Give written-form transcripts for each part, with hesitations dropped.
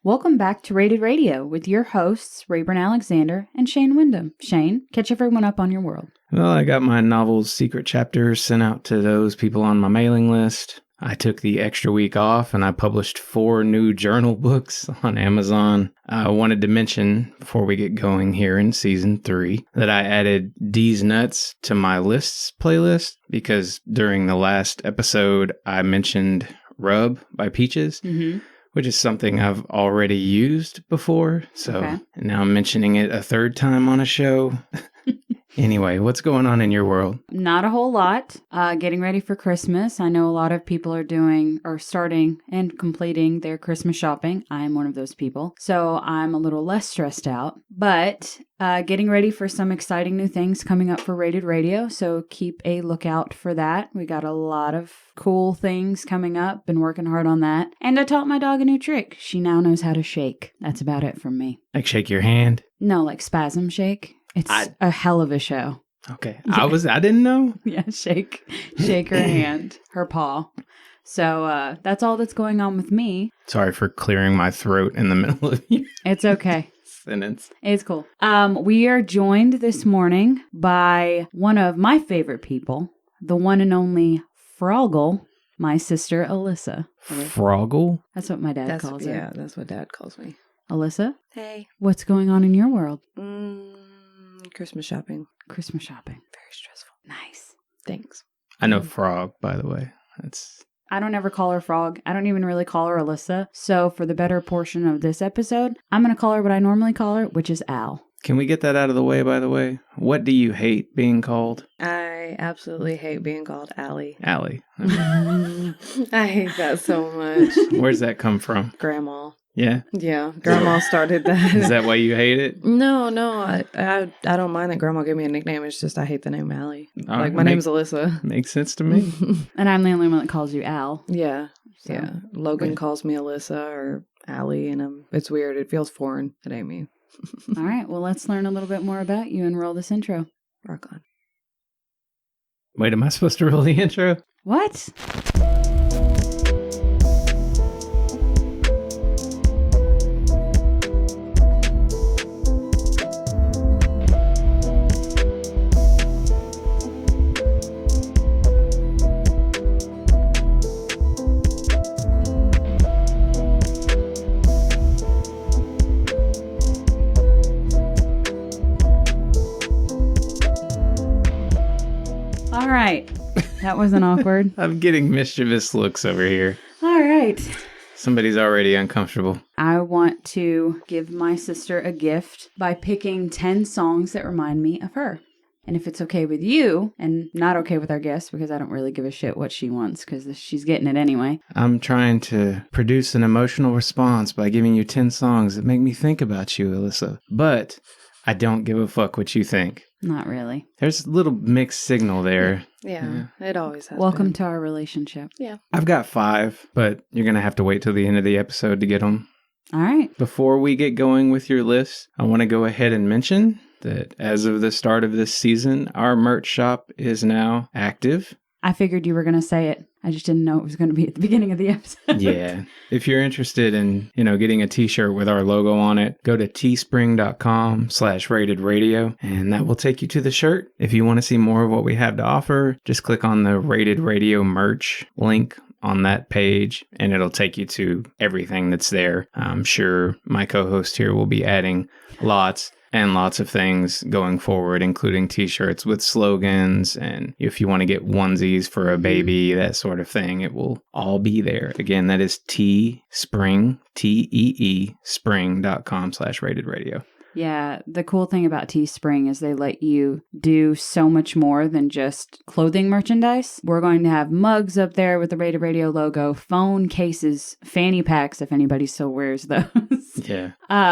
Welcome back to Rated Radio with your hosts, Rayburn Alexander and Shane Wyndham. Shane, catch everyone up on your world. Well, I got my novel's secret chapters sent out to those people on my mailing list. I took the extra week off and I published 4 new journal books on Amazon. I wanted to mention, before we get going here in season 3, that I added D's Nuts to my lists playlist because during the last episode, I mentioned Rub by Peaches. Mm-hmm. Which is something I've already used before. So Now I'm mentioning it a third time on a show. Anyway, what's going on in your world? Not a whole lot. Getting ready for Christmas. I know a lot of people are doing or starting and completing their Christmas shopping. I'm one of those people. So I'm a little less stressed out. But getting ready for some exciting new things coming up for Rated Radio. So keep a lookout for that. We got a lot of cool things coming up. Been working hard on that. And I taught my dog a new trick. She now knows how to shake. That's about it from me. Like shake your hand? No, like spasm shake. It's a hell of a show. Okay. I didn't know. Yeah, shake her hand, her paw. So that's all that's going on with me. Sorry for clearing my throat in the middle of your It's okay. sentence. It's cool. We are joined this morning by one of my favorite people, the one and only Froggle, my sister Alyssa. Froggle? That's what my dad calls her. Yeah, that's what Dad calls me. Alyssa? Hey. What's going on in your world? Christmas shopping. Christmas shopping. Very stressful. Nice. Thanks. I know Frog, by the way. I don't ever call her Frog. I don't even really call her Alyssa. So for the better portion of this episode, I'm going to call her what I normally call her, which is Al. Can we get that out of the way, by the way? What do you hate being called? I absolutely hate being called Allie. Allie. I hate that so much. Where's that come from? Grandma. Yeah? Yeah, Grandma started that. Is that why you hate it? No, I don't mind that Grandma gave me a nickname. It's just I hate the name Allie. My name's Alyssa. Makes sense to me. And I'm the only one that calls you Al. Yeah, so. Yeah. Logan calls me Alyssa or Allie, and it's weird. It feels foreign. It ain't me. All right, well, let's learn a little bit more about you and roll this intro. Rock on. Wait, am I supposed to roll the intro? What? All right. That wasn't awkward. I'm getting mischievous looks over here. All right. Somebody's already uncomfortable. I want to give my sister a gift by picking 10 songs that remind me of her. And if it's okay with you, and not okay with our guest, because I don't really give a shit what she wants, because she's getting it anyway. I'm trying to produce an emotional response by giving you 10 songs that make me think about you, Alyssa. But I don't give a fuck what you think. Not really. There's a little mixed signal there. Yeah. It always has. Welcome to our relationship. Yeah. I've got 5, but you're going to have to wait till the end of the episode to get them. All right. Before we get going with your list, I want to go ahead and mention that as of the start of this season, our merch shop is now active. I figured you were going to say it. I just didn't know it was going to be at the beginning of the episode. Yeah. If you're interested in, getting a t-shirt with our logo on it, go to teespring.com/ratedradio and that will take you to the shirt. If you want to see more of what we have to offer, just click on the Rated Radio merch link on that page and it'll take you to everything that's there. I'm sure my co-host here will be adding lots and lots of things going forward, including t-shirts with slogans. And if you want to get onesies for a baby, that sort of thing, it will all be there. Again, that is Teespring, T-E-E, spring.com/ratedradio. Yeah, the cool thing about Teespring is they let you do so much more than just clothing merchandise. We're going to have mugs up there with the Rated Radio logo, phone cases, fanny packs, if anybody still wears those. Yeah.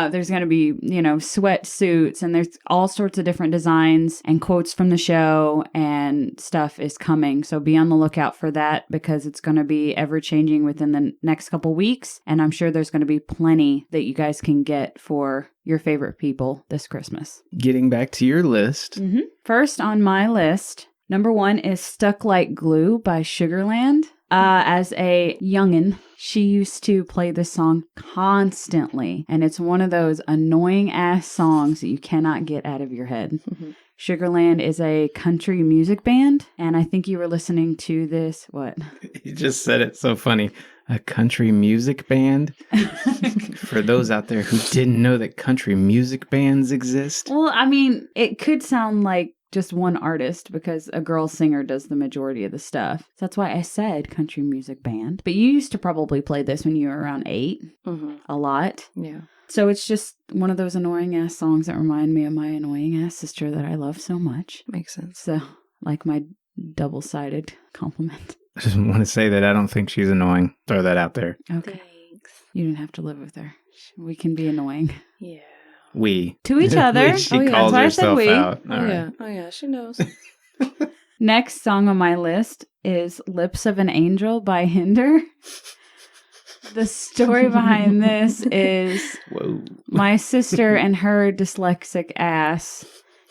There's going to be, sweatsuits, and there's all sorts of different designs and quotes from the show, and stuff is coming. So be on the lookout for that because it's going to be ever changing within the next couple weeks. And I'm sure there's going to be plenty that you guys can get for your favorite people this Christmas. Getting back to your list. First on my list, number 1 is Stuck Like Glue by Sugarland. As a youngin', she used to play this song constantly. And it's one of those annoying ass songs that you cannot get out of your head. Sugarland is a country music band. And I think you were listening to this. What? You just said it so funny. A country music band? For those out there who didn't know that country music bands exist. Well, I mean, it could sound like just one artist because a girl singer does the majority of the stuff. So that's why I said country music band. But you used to probably play this when you were around 8. A lot. Yeah. So it's just one of those annoying ass songs that remind me of my annoying ass sister that I love so much. Makes sense. So, like my double-sided compliment. I just want to say that I don't think she's annoying. Throw that out there. Okay. Thanks. You didn't have to live with her. We can be annoying. Yeah. We. To each other. She Oh, yeah. calls That's why I said herself we. out. Oh, All right. yeah. Oh, yeah. She knows. Next song on my list is Lips of an Angel by Hinder. The story behind this is Whoa. my sister and her dyslexic ass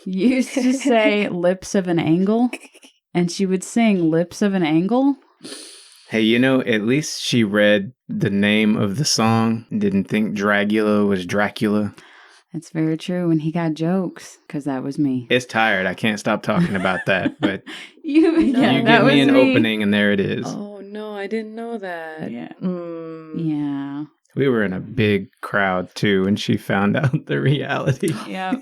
used to say lips of an angle, and she would sing lips of an angle. Hey, you know, at least she read the name of the song and didn't think Dragula was Dracula. That's very true. And he got jokes, because that was me. It's tired. I can't stop talking about that. But you you that give was me an opening and there it is. Oh, no. I didn't know that. Yeah. Mm. Yeah. We were in a big crowd too and she found out the reality. Yeah.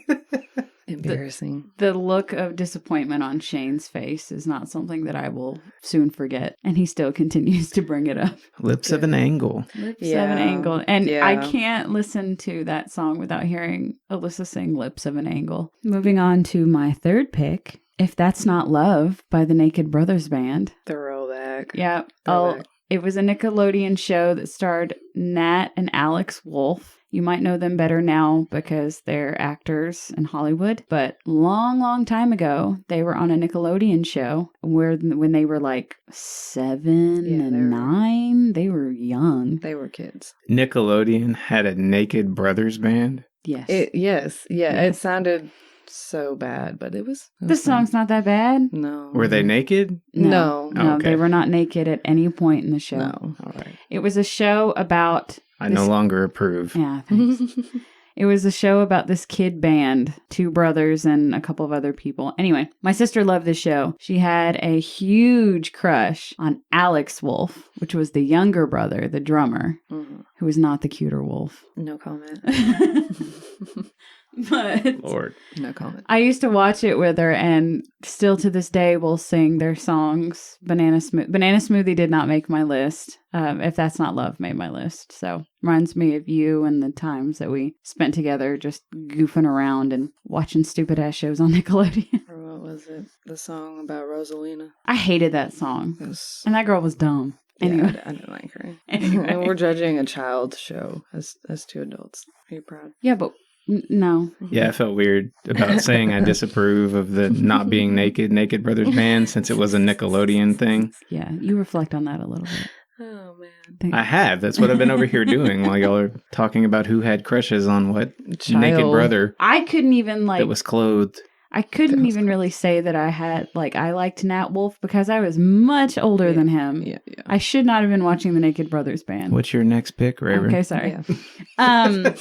Embarrassing. The look of disappointment on Shane's face is not something that I will soon forget. And he still continues to bring it up. Lips of an angle. Lips of an angle. And Yeah. I can't listen to that song without hearing Alyssa sing Lips of an Angle. Moving on to my third pick, If That's Not Love by the Naked Brothers Band. Throwback. Yeah. Throwback. It was a Nickelodeon show that starred Nat and Alex Wolff. You might know them better now because they're actors in Hollywood. But long time ago, they were on a Nickelodeon show where when they were like 7 Yeah, and 9, they were young. They were kids. Nickelodeon had a Naked Brothers band. Yes. Yes. Yeah. Yes. It sounded so bad, but it was. This song's not that bad. No. Were they naked? No. No, Okay. they were not naked at any point in the show. No. All right. It was a show about... I no longer approve. Yeah, thanks. It was a show about this kid band, 2 brothers and a couple of other people. Anyway, my sister loved this show. She had a huge crush on Alex Wolff, which was the younger brother, the drummer, who was not the cuter Wolf. No comment. But Lord. No comment. I used to watch it with her, and still to this day we'll sing their songs. Banana Smoothie did not make my list. If That's Not Love made my list. So reminds me of you and the times that we spent together just goofing around and watching stupid ass shows on Nickelodeon. Or what was it? The song about Rosalina. I hated that song. It was, And that girl was dumb. Anyway. yeah, I didn't like her. Anyway. And we're judging a child's show as 2 adults. Are you proud? Yeah, but no. Yeah, I felt weird about saying I disapprove of the not being Naked Brothers band since it was a Nickelodeon thing. Yeah, you reflect on that a little bit. Oh, man. I have. That's what I've been over here doing while y'all are talking about who had crushes on what naked brother I couldn't even that was clothed. I couldn't even really say that I had, I liked Nat Wolff because I was much older than him. Yeah. I should not have been watching the Naked Brothers band. What's your next pick, Raven? Okay, sorry. Yeah.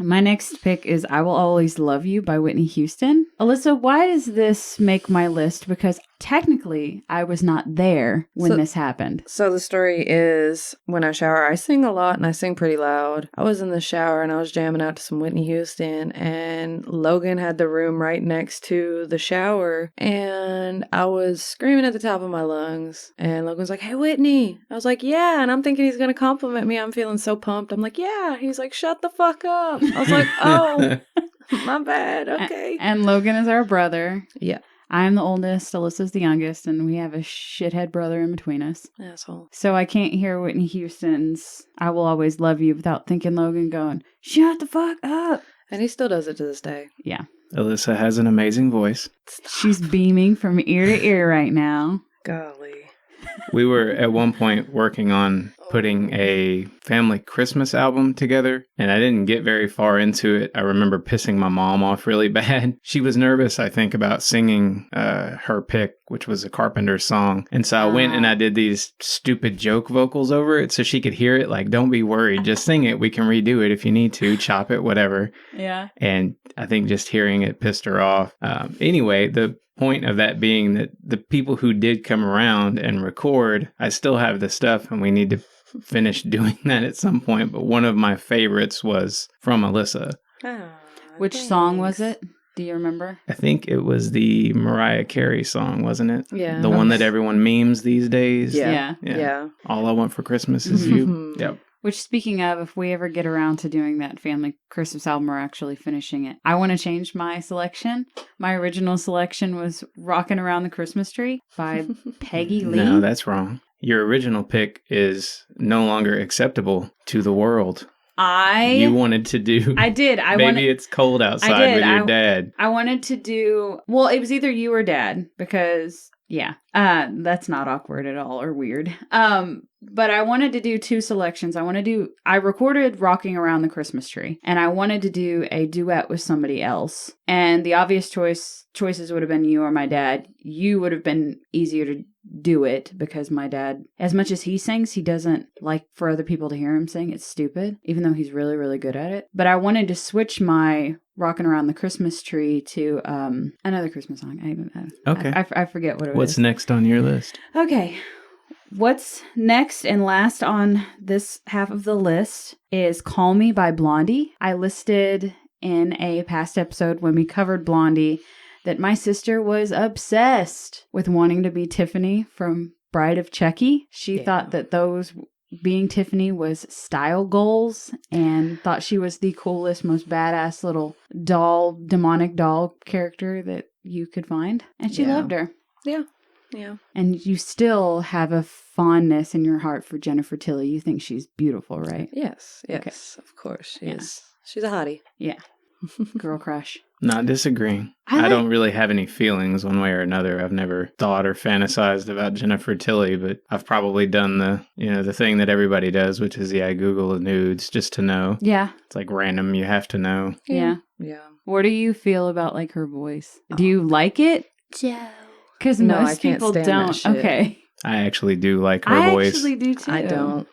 My next pick is I Will Always Love You by Whitney Houston. Alyssa, why does this make my list? Because technically, I was not there when this happened. So the story is, when I shower, I sing a lot and I sing pretty loud. I was in the shower and I was jamming out to some Whitney Houston, and Logan had the room right next to the shower, and I was screaming at the top of my lungs, and Logan's like, "Hey, Whitney." I was like, "Yeah," and I'm thinking he's going to compliment me. I'm feeling so pumped. I'm like, "Yeah." He's like, "Shut the fuck up." I was like, "Oh, my bad. Okay." And Logan is our brother. Yeah. I'm the oldest, Alyssa's the youngest, and we have a shithead brother in between us. Asshole. So I can't hear Whitney Houston's I Will Always Love You without thinking Logan going, "Shut the fuck up." And he still does it to this day. Yeah. Alyssa has an amazing voice. She's beaming from ear to ear right now. Golly. We were at one point working on putting a family Christmas album together, and I didn't get very far into it. I remember pissing my mom off really bad. She was nervous, I think, about singing her pick, which was a Carpenter song. And so I went and I did these stupid joke vocals over it so she could hear it. Like, don't be worried. Just sing it. We can redo it if you need to. Chop it, whatever. Yeah. And I think just hearing it pissed her off. Anyway, the point of that being that the people who did come around and record, I still have the stuff and we need to finish doing that at some point. But one of my favorites was from Alyssa. Which song was it? Do you remember? I think it was the Mariah Carey song, wasn't it? Yeah. The one that everyone memes these days. Yeah. All I Want for Christmas is You. Yep. Which, speaking of, if we ever get around to doing that family Christmas album, we're actually finishing it. I want to change my selection. My original selection was Rockin' Around the Christmas Tree by Peggy Lee. No, that's wrong. Your original pick is no longer acceptable to the world. You wanted to do... I did. Maybe It's Cold Outside with your dad. I wanted to do... Well, it was either you or dad, because... Yeah, that's not awkward at all or weird. But I wanted to do two selections. I recorded Rocking Around the Christmas Tree, and I wanted to do a duet with somebody else. And the obvious choices would have been you or my dad. You would have been easier to do it because my dad, as much as he sings, he doesn't like for other people to hear him sing. It's stupid, even though he's really, really good at it. But I wanted to switch my Rockin' Around the Christmas Tree to another Christmas song. Okay. I forget what it was. What's next on your list? Okay. What's next and last on this half of the list is Call Me by Blondie. I listed in a past episode when we covered Blondie that my sister was obsessed with wanting to be Tiffany from Bride of Chucky. She thought that those being Tiffany was style goals and thought she was the coolest, most badass little demonic doll character that you could find. And she loved her. Yeah. And you still have a fondness in your heart for Jennifer Tilly. You think she's beautiful, right? Yes, Okay. of course she is. She's a hottie. Yeah. Girl crush. Not disagreeing. I don't really have any feelings one way or another. I've never thought or fantasized about Jennifer Tilly, but I've probably done the thing that everybody does, which is, Google the nudes just to know. Yeah. It's like random. You have to know. Yeah. What do you feel about like her voice? Do you like it? Joe. Because No, I most can't people stand don't. that shit. Okay. I actually do like her voice. I actually do too. I don't.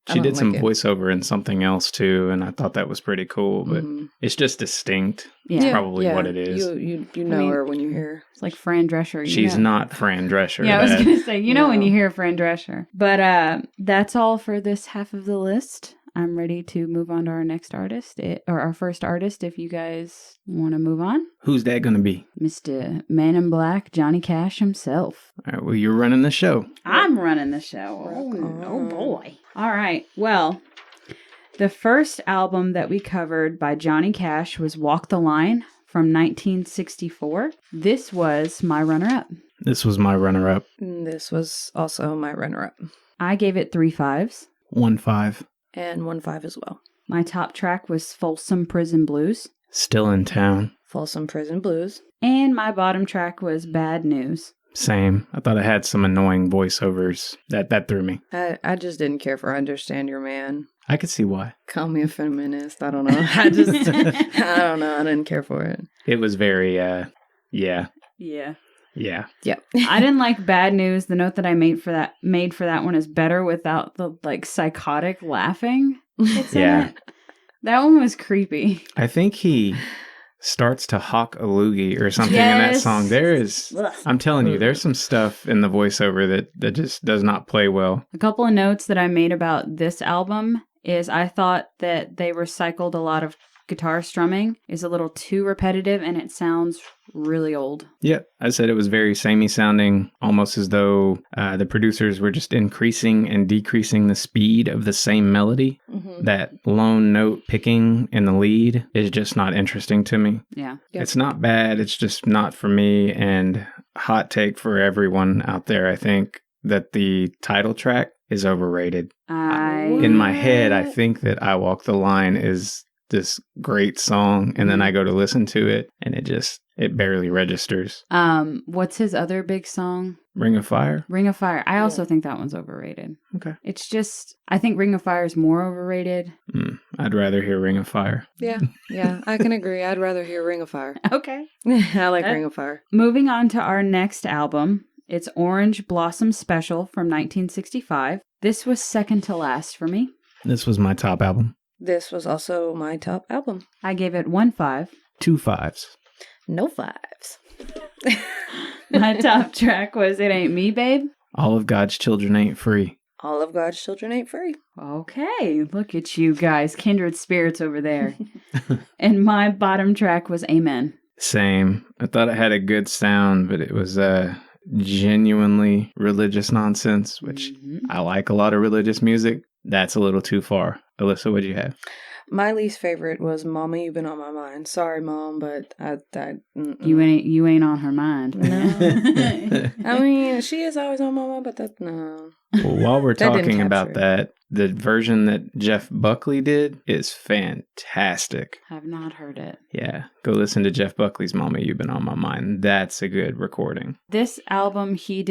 She did some like it. voiceover in something else too, and I thought that was pretty cool. But it's just distinct. Yeah. That's probably what it is. You know her when you hear her. It's like Fran Drescher. She's not Fran Drescher. Yeah, I was going to say, when you hear Fran Drescher. But that's all for this half of the list. I'm ready to move on to our next artist, or our first artist, if you guys want to move on. Who's that going to be? Mr. Man in Black, Johnny Cash himself. All right, well, you're running the show. I'm running the show. Oh boy. All right. Well, the first album that we covered by Johnny Cash was Walk the Line from 1964. This was my runner-up. This was my runner-up. This was also my runner-up. I gave it 3 5s. 1 5. And 1 5 as well. My top track was Folsom Prison Blues. Still in Town. Folsom Prison Blues. And my bottom track was Bad News. Same. I thought I had some annoying voiceovers. That threw me. I just didn't care for Understand Your Man. I could see why. Call me a feminist. I don't know. I don't know. I didn't care for it. It was very, Yeah. Yeah. I didn't like Bad News. The note that I made for that one is better without the like psychotic laughing. It's in it. That one was creepy. I think he starts to hawk a loogie or something in that song. I'm telling you, there's some stuff in the voiceover that just does not play well. A couple of notes that I made about this album is I thought that they recycled a lot of guitar strumming is a little too repetitive and it sounds really old. Yeah, I said it was very samey sounding, almost as though the producers were just increasing and decreasing the speed of the same melody. Mm-hmm. That lone note picking in the lead is just not interesting to me. Yeah. Yep. It's not bad, it's just not for me. And hot take for everyone out there, I think that the title track is overrated. In my head, I think that I Walk the Line is this great song, and then I go to listen to it, and it barely registers. What's his other big song? Ring of Fire? Ring of Fire. I also think that one's overrated. Okay. It's just, I think Ring of Fire is more overrated. I'd rather hear Ring of Fire. Yeah, I can agree. I'd rather hear Ring of Fire. Okay. I like Ring of Fire. Moving on to our next album. It's Orange Blossom Special from 1965. This was second to last for me. This was my top album. This was also my top album. I gave it 1 5. 2 5s. No 5s. My top track was It Ain't Me, Babe. All of God's Children Ain't Free. All of God's Children Ain't Free. Okay, look at you guys, kindred spirits over there. And my bottom track was Amen. Same. I thought it had a good sound, but it was genuinely religious nonsense, which I like a lot of religious music. That's a little too far. Alyssa, what'd you have? My least favorite was Mama, You've Been on My Mind. Sorry, Mom, but you ain't on her mind. No. I mean, she is always on my mind, but no. Well, while we're That didn't talking about capture that, the version that Jeff Buckley did is fantastic. Have not heard it. Yeah, go listen to Jeff Buckley's Mama, You've Been on My Mind. That's a good recording. This album he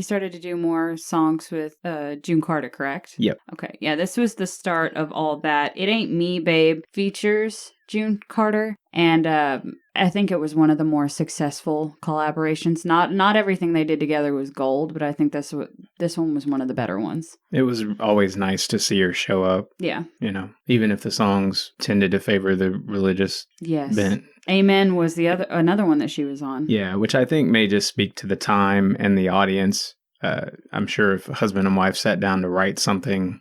started to do more songs with June Carter, correct? Yep. Okay, yeah, this was the start of all that. It Ain't Me, Babe features June Carter, and I think it was one of the more successful collaborations. Not everything they did together was gold, but I think this one was one of the better ones. It was always nice to see her show up. Yeah. You know, even if the songs tended to favor the religious bent. Amen was another one that she was on. Yeah, which I think may just speak to the time and the audience. I'm sure if a husband and wife sat down to write something,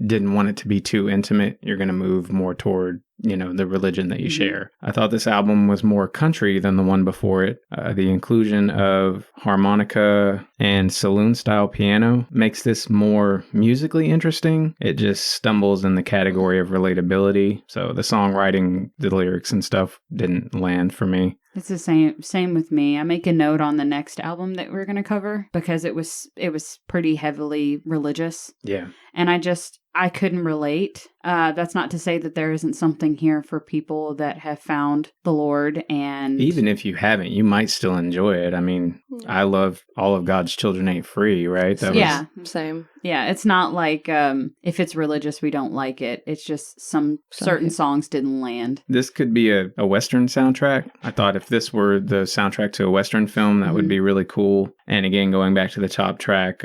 didn't want it to be too intimate, you're going to move more toward, the religion that you share. I thought this album was more country than the one before it. The inclusion of harmonica and saloon-style piano makes this more musically interesting. It just stumbles in the category of relatability. So the songwriting, the lyrics and stuff didn't land for me. It's the same with me. I make a note on the next album that we're going to cover because it was pretty heavily religious. Yeah. And I couldn't relate. That's not to say that there isn't something here for people that have found the Lord, and even if you haven't, you might still enjoy it. I mean, I love All of God's Children Ain't Free, right? Same. Yeah, it's not like if it's religious, we don't like it. It's just certain songs didn't land. This could be a Western soundtrack. I thought if this were the soundtrack to a Western film, that would be really cool. And again, going back to the top track,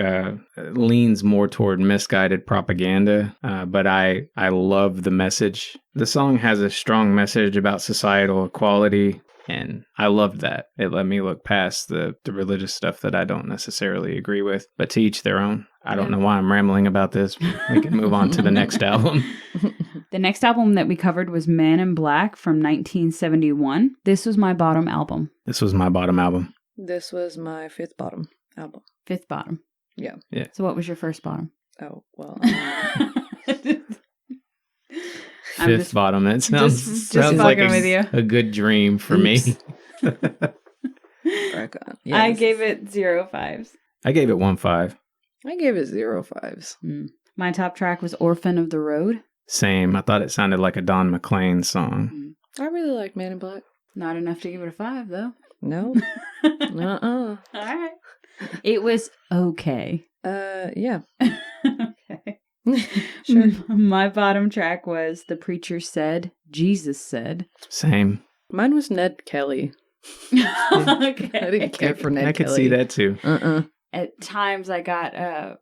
leans more toward misguided propaganda, but I love the message. The song has a strong message about societal equality, and I loved that. It let me look past the religious stuff that I don't necessarily agree with, but to each their own. I don't know why I'm rambling about this. We can move on to the next album. The next album that we covered was Man in Black from 1971. This was my bottom album. This was my bottom album. This was my fifth bottom album. Fifth bottom. Yeah. So what was your first bottom? Oh, well. Fifth bottom. It sounds like a good dream for me. Yes. I gave it 0 5s. I gave it 1 5. I gave it 0 5s. My top track was Orphan of the Road. Same. I thought it sounded like a Don McLean song. I really like Man in Black. Not enough to give it a 5, though. No. All right. It was okay. Yeah. Okay. Sure. My bottom track was The Preacher Said, Jesus Said. Same. Mine was Ned Kelly. Okay. I didn't care for Ned Kelly. I could see that too. At times I got,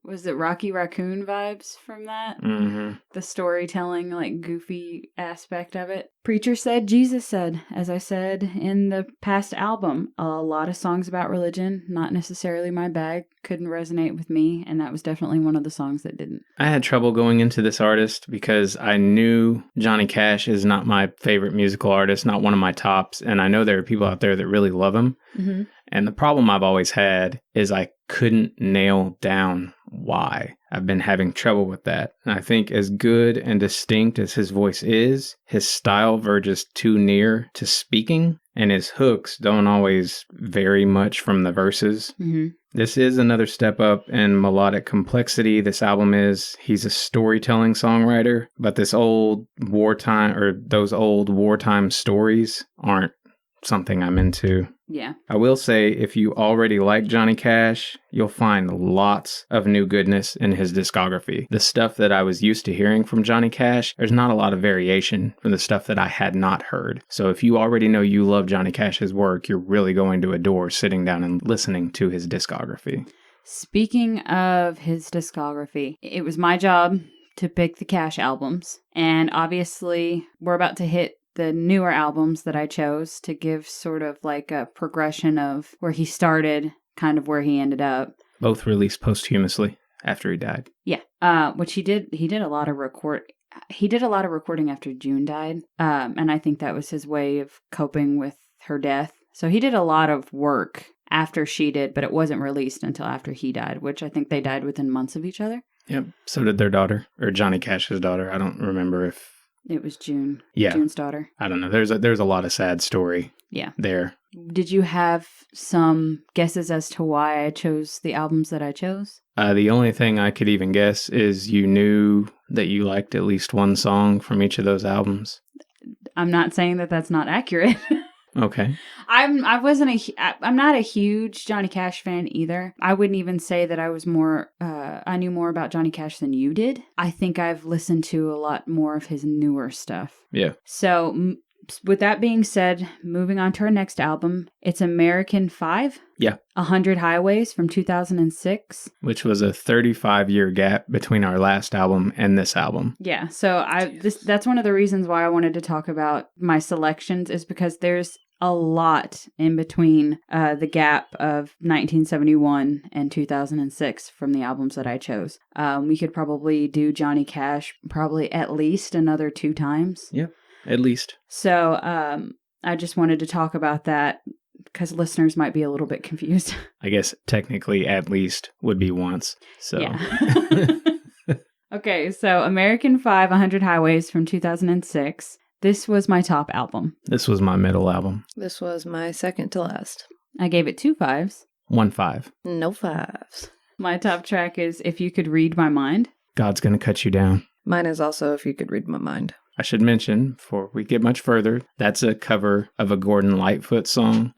was it Rocky Raccoon vibes from that? Mm-hmm. The storytelling, like, goofy aspect of it. Preacher Said, Jesus Said. As I said in the past album, a lot of songs about religion, not necessarily my bag, couldn't resonate with me, and that was definitely one of the songs that didn't. I had trouble going into this artist because I knew Johnny Cash is not my favorite musical artist, not one of my tops, and I know there are people out there that really love him. Mm-hmm. And the problem I've always had is I couldn't nail down why. I've been having trouble with that. And I think as good and distinct as his voice is, his style verges too near to speaking, and his hooks don't always vary much from the verses. Mm-hmm. This is another step up in melodic complexity. This album is. He's a storytelling songwriter, but those old wartime stories aren't something I'm into. Yeah. I will say, if you already like Johnny Cash, you'll find lots of new goodness in his discography. The stuff that I was used to hearing from Johnny Cash, there's not a lot of variation from the stuff that I had not heard. So if you already know you love Johnny Cash's work, you're really going to adore sitting down and listening to his discography. Speaking of his discography, it was my job to pick the Cash albums. And obviously, we're about to hit the newer albums that I chose to give sort of like a progression of where he started, kind of where he ended up. Both released posthumously after he died. Yeah. Which he did a lot of recording after June died. And I think that was his way of coping with her death. So he did a lot of work after she did, but it wasn't released until after he died, which I think they died within months of each other. Yep. So did their daughter, or Johnny Cash's daughter. I don't remember if it was June. Yeah. June's daughter. I don't know. There's a lot of sad story. Yeah. There. Did you have some guesses as to why I chose the albums that I chose? The only thing I could even guess is you knew that you liked at least one song from each of those albums. I'm not saying that that's not accurate. Okay. I'm not a huge Johnny Cash fan either. I wouldn't even say that I was I knew more about Johnny Cash than you did. I think I've listened to a lot more of his newer stuff. Yeah. So with that being said, moving on to our next album, it's American 5. Yeah. 100 Highways from 2006. Which was a 35-year gap between our last album and this album. Yeah. So that's one of the reasons why I wanted to talk about my selections, is because there's a lot in between the gap of 1971 and 2006 from the albums that I chose. We could probably do Johnny Cash probably at least another 2 times. Yeah, at least. So I just wanted to talk about that because listeners might be a little bit confused. I guess technically at least would be once. So. Yeah. Okay, so American 5, 100 Highways from 2006. This was my top album. This was my middle album. This was my second to last. I gave it 2 5s. 1 5. No 5s. My top track is If You Could Read My Mind. God's Gonna Cut You Down. Mine is also If You Could Read My Mind. I should mention, before we get much further, that's a cover of a Gordon Lightfoot song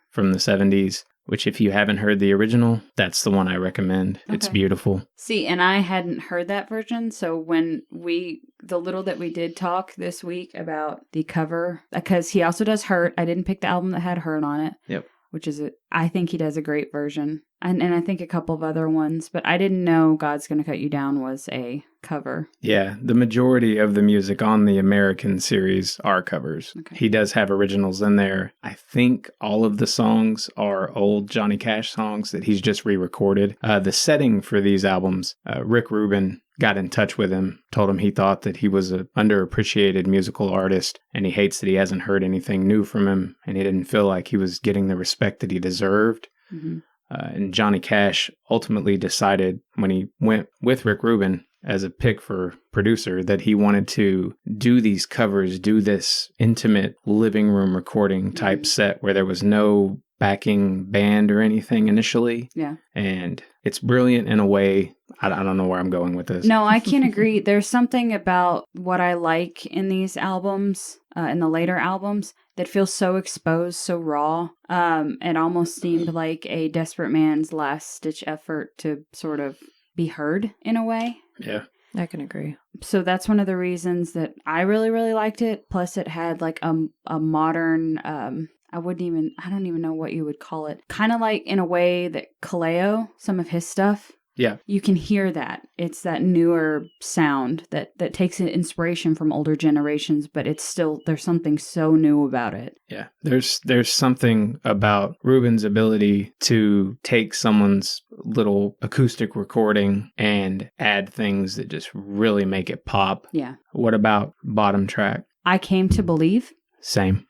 from the 70s, which if you haven't heard the original, that's the one I recommend. Okay. It's beautiful. See, and I hadn't heard that version, so when the little that we did talk this week about the cover, because he also does Hurt. I didn't pick the album that had Hurt on it. Yep. Which is, I think he does a great version. And I think a couple of other ones, but I didn't know God's Gonna Cut You Down was a cover. Yeah, the majority of the music on the American series are covers. Okay. He does have originals in there. I think all of the songs are old Johnny Cash songs that he's just re-recorded. The setting for these albums, Rick Rubin got in touch with him, told him he thought that he was an underappreciated musical artist, and he hates that he hasn't heard anything new from him, and he didn't feel like he was getting the respect that he deserved. Mm-hmm. And Johnny Cash ultimately decided, when he went with Rick Rubin as a pick for producer, that he wanted to do these covers, do this intimate living room recording type set where there was no backing band or anything initially. Yeah. And it's brilliant in a way. I don't know where I'm going with this. No, I can agree. There's something about what I like in these albums, in the later albums, that feels so exposed, so raw. It almost seemed like a desperate man's last-ditch effort to sort of be heard in a way. Yeah. I can agree. So that's one of the reasons that I really, really liked it. Plus it had like a modern, I don't even know what you would call it. Kind of like in a way that Kaleo, some of his stuff. Yeah. You can hear that. It's that newer sound that takes inspiration from older generations, but it's still, there's something so new about it. Yeah. There's something about Rubin's ability to take someone's little acoustic recording and add things that just really make it pop. Yeah. What about bottom track? I Came to Believe. Same.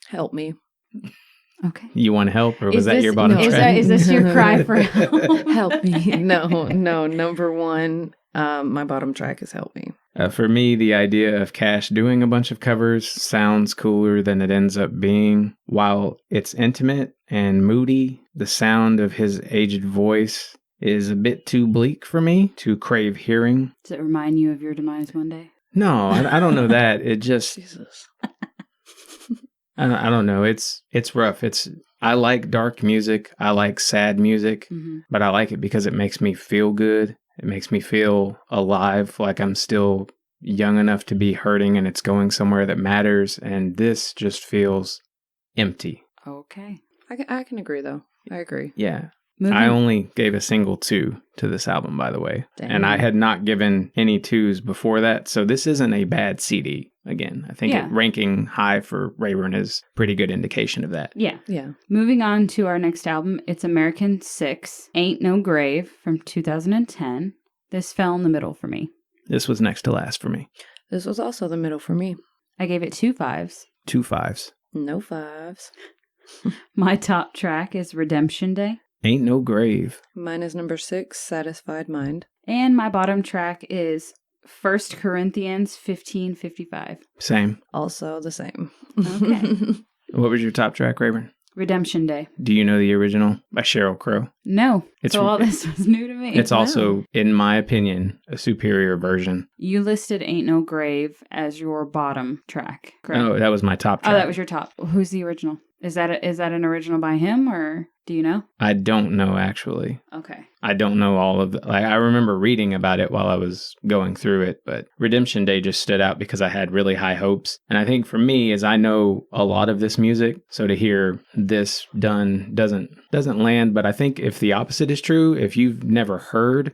Help me. Okay. You want help, or was that your bottom track? Is this your cry for help? Help me. No. Number one, my bottom track is Help Me. For me, the idea of Cash doing a bunch of covers sounds cooler than it ends up being. While it's intimate and moody, the sound of his aged voice is a bit too bleak for me to crave hearing. Does it remind you of your demise one day? No, I don't know that. It just, Jesus. I don't know. It's rough. I like dark music. I like sad music, but I like it because it makes me feel good. It makes me feel alive, like I'm still young enough to be hurting and it's going somewhere that matters. And this just feels empty. Okay. I can agree, though. I agree. Yeah. Moving. I only gave a single 2 to this album, by the way. Dang. And I had not given any 2s before that. So this isn't a bad CD. Again, I think it ranking high for Rayburn is pretty good indication of that. Yeah. Yeah. Moving on to our next album, it's American 6, Ain't No Grave from 2010. This fell in the middle for me. This was next to last for me. This was also the middle for me. I gave it 2 5s. 2 5s. No 5s. My top track is Redemption Day. Ain't No Grave. Mine is number 6, Satisfied Mind. And my bottom track is 1 Corinthians 15:55. Same. Also the same. Okay. What was your top track, Rayburn? Redemption Day. Do you know the original by Sheryl Crow? No. It's So all this was new to me. It's also, in my opinion, a superior version. You listed Ain't No Grave as your bottom track, correct? Oh, that was my top track. Oh, that was your top. Who's the original? Is that an original by him, or do you know? I don't know, actually. Okay. I don't know all of the, I remember reading about it while I was going through it, but Redemption Day just stood out because I had really high hopes. And I think for me, as I know a lot of this music, so to hear this done doesn't land. But I think if the opposite is true, if you've never heard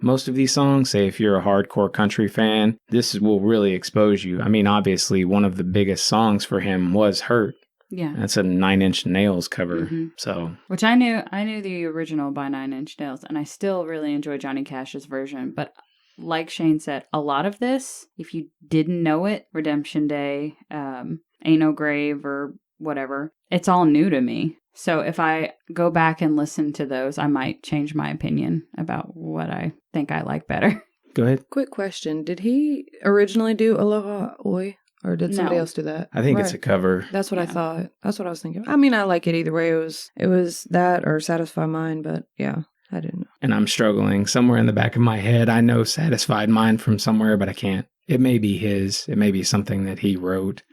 most of these songs, say if you're a hardcore country fan, this will really expose you. I mean, obviously, one of the biggest songs for him was Hurt. Yeah. That's a 9 Inch Nails cover. So, Which I knew the original by 9 Inch Nails, and I still really enjoy Johnny Cash's version. But like Shane said, a lot of this, if you didn't know it, Redemption Day, Ain't No Grave, or whatever, it's all new to me. So if I go back and listen to those, I might change my opinion about what I think I like better. go ahead. Quick question. Did he originally do Aloha Oi? Or did somebody No. else do that? I think it's a cover. That's what I Yeah. thought. That's what I was thinking. I mean, I like it either way. It was that or Satisfy Mind, but yeah, I didn't know. And I'm struggling. Somewhere in the back of my head, I know Satisfied Mind from somewhere, but I can't. It may be his. It may be something that he wrote.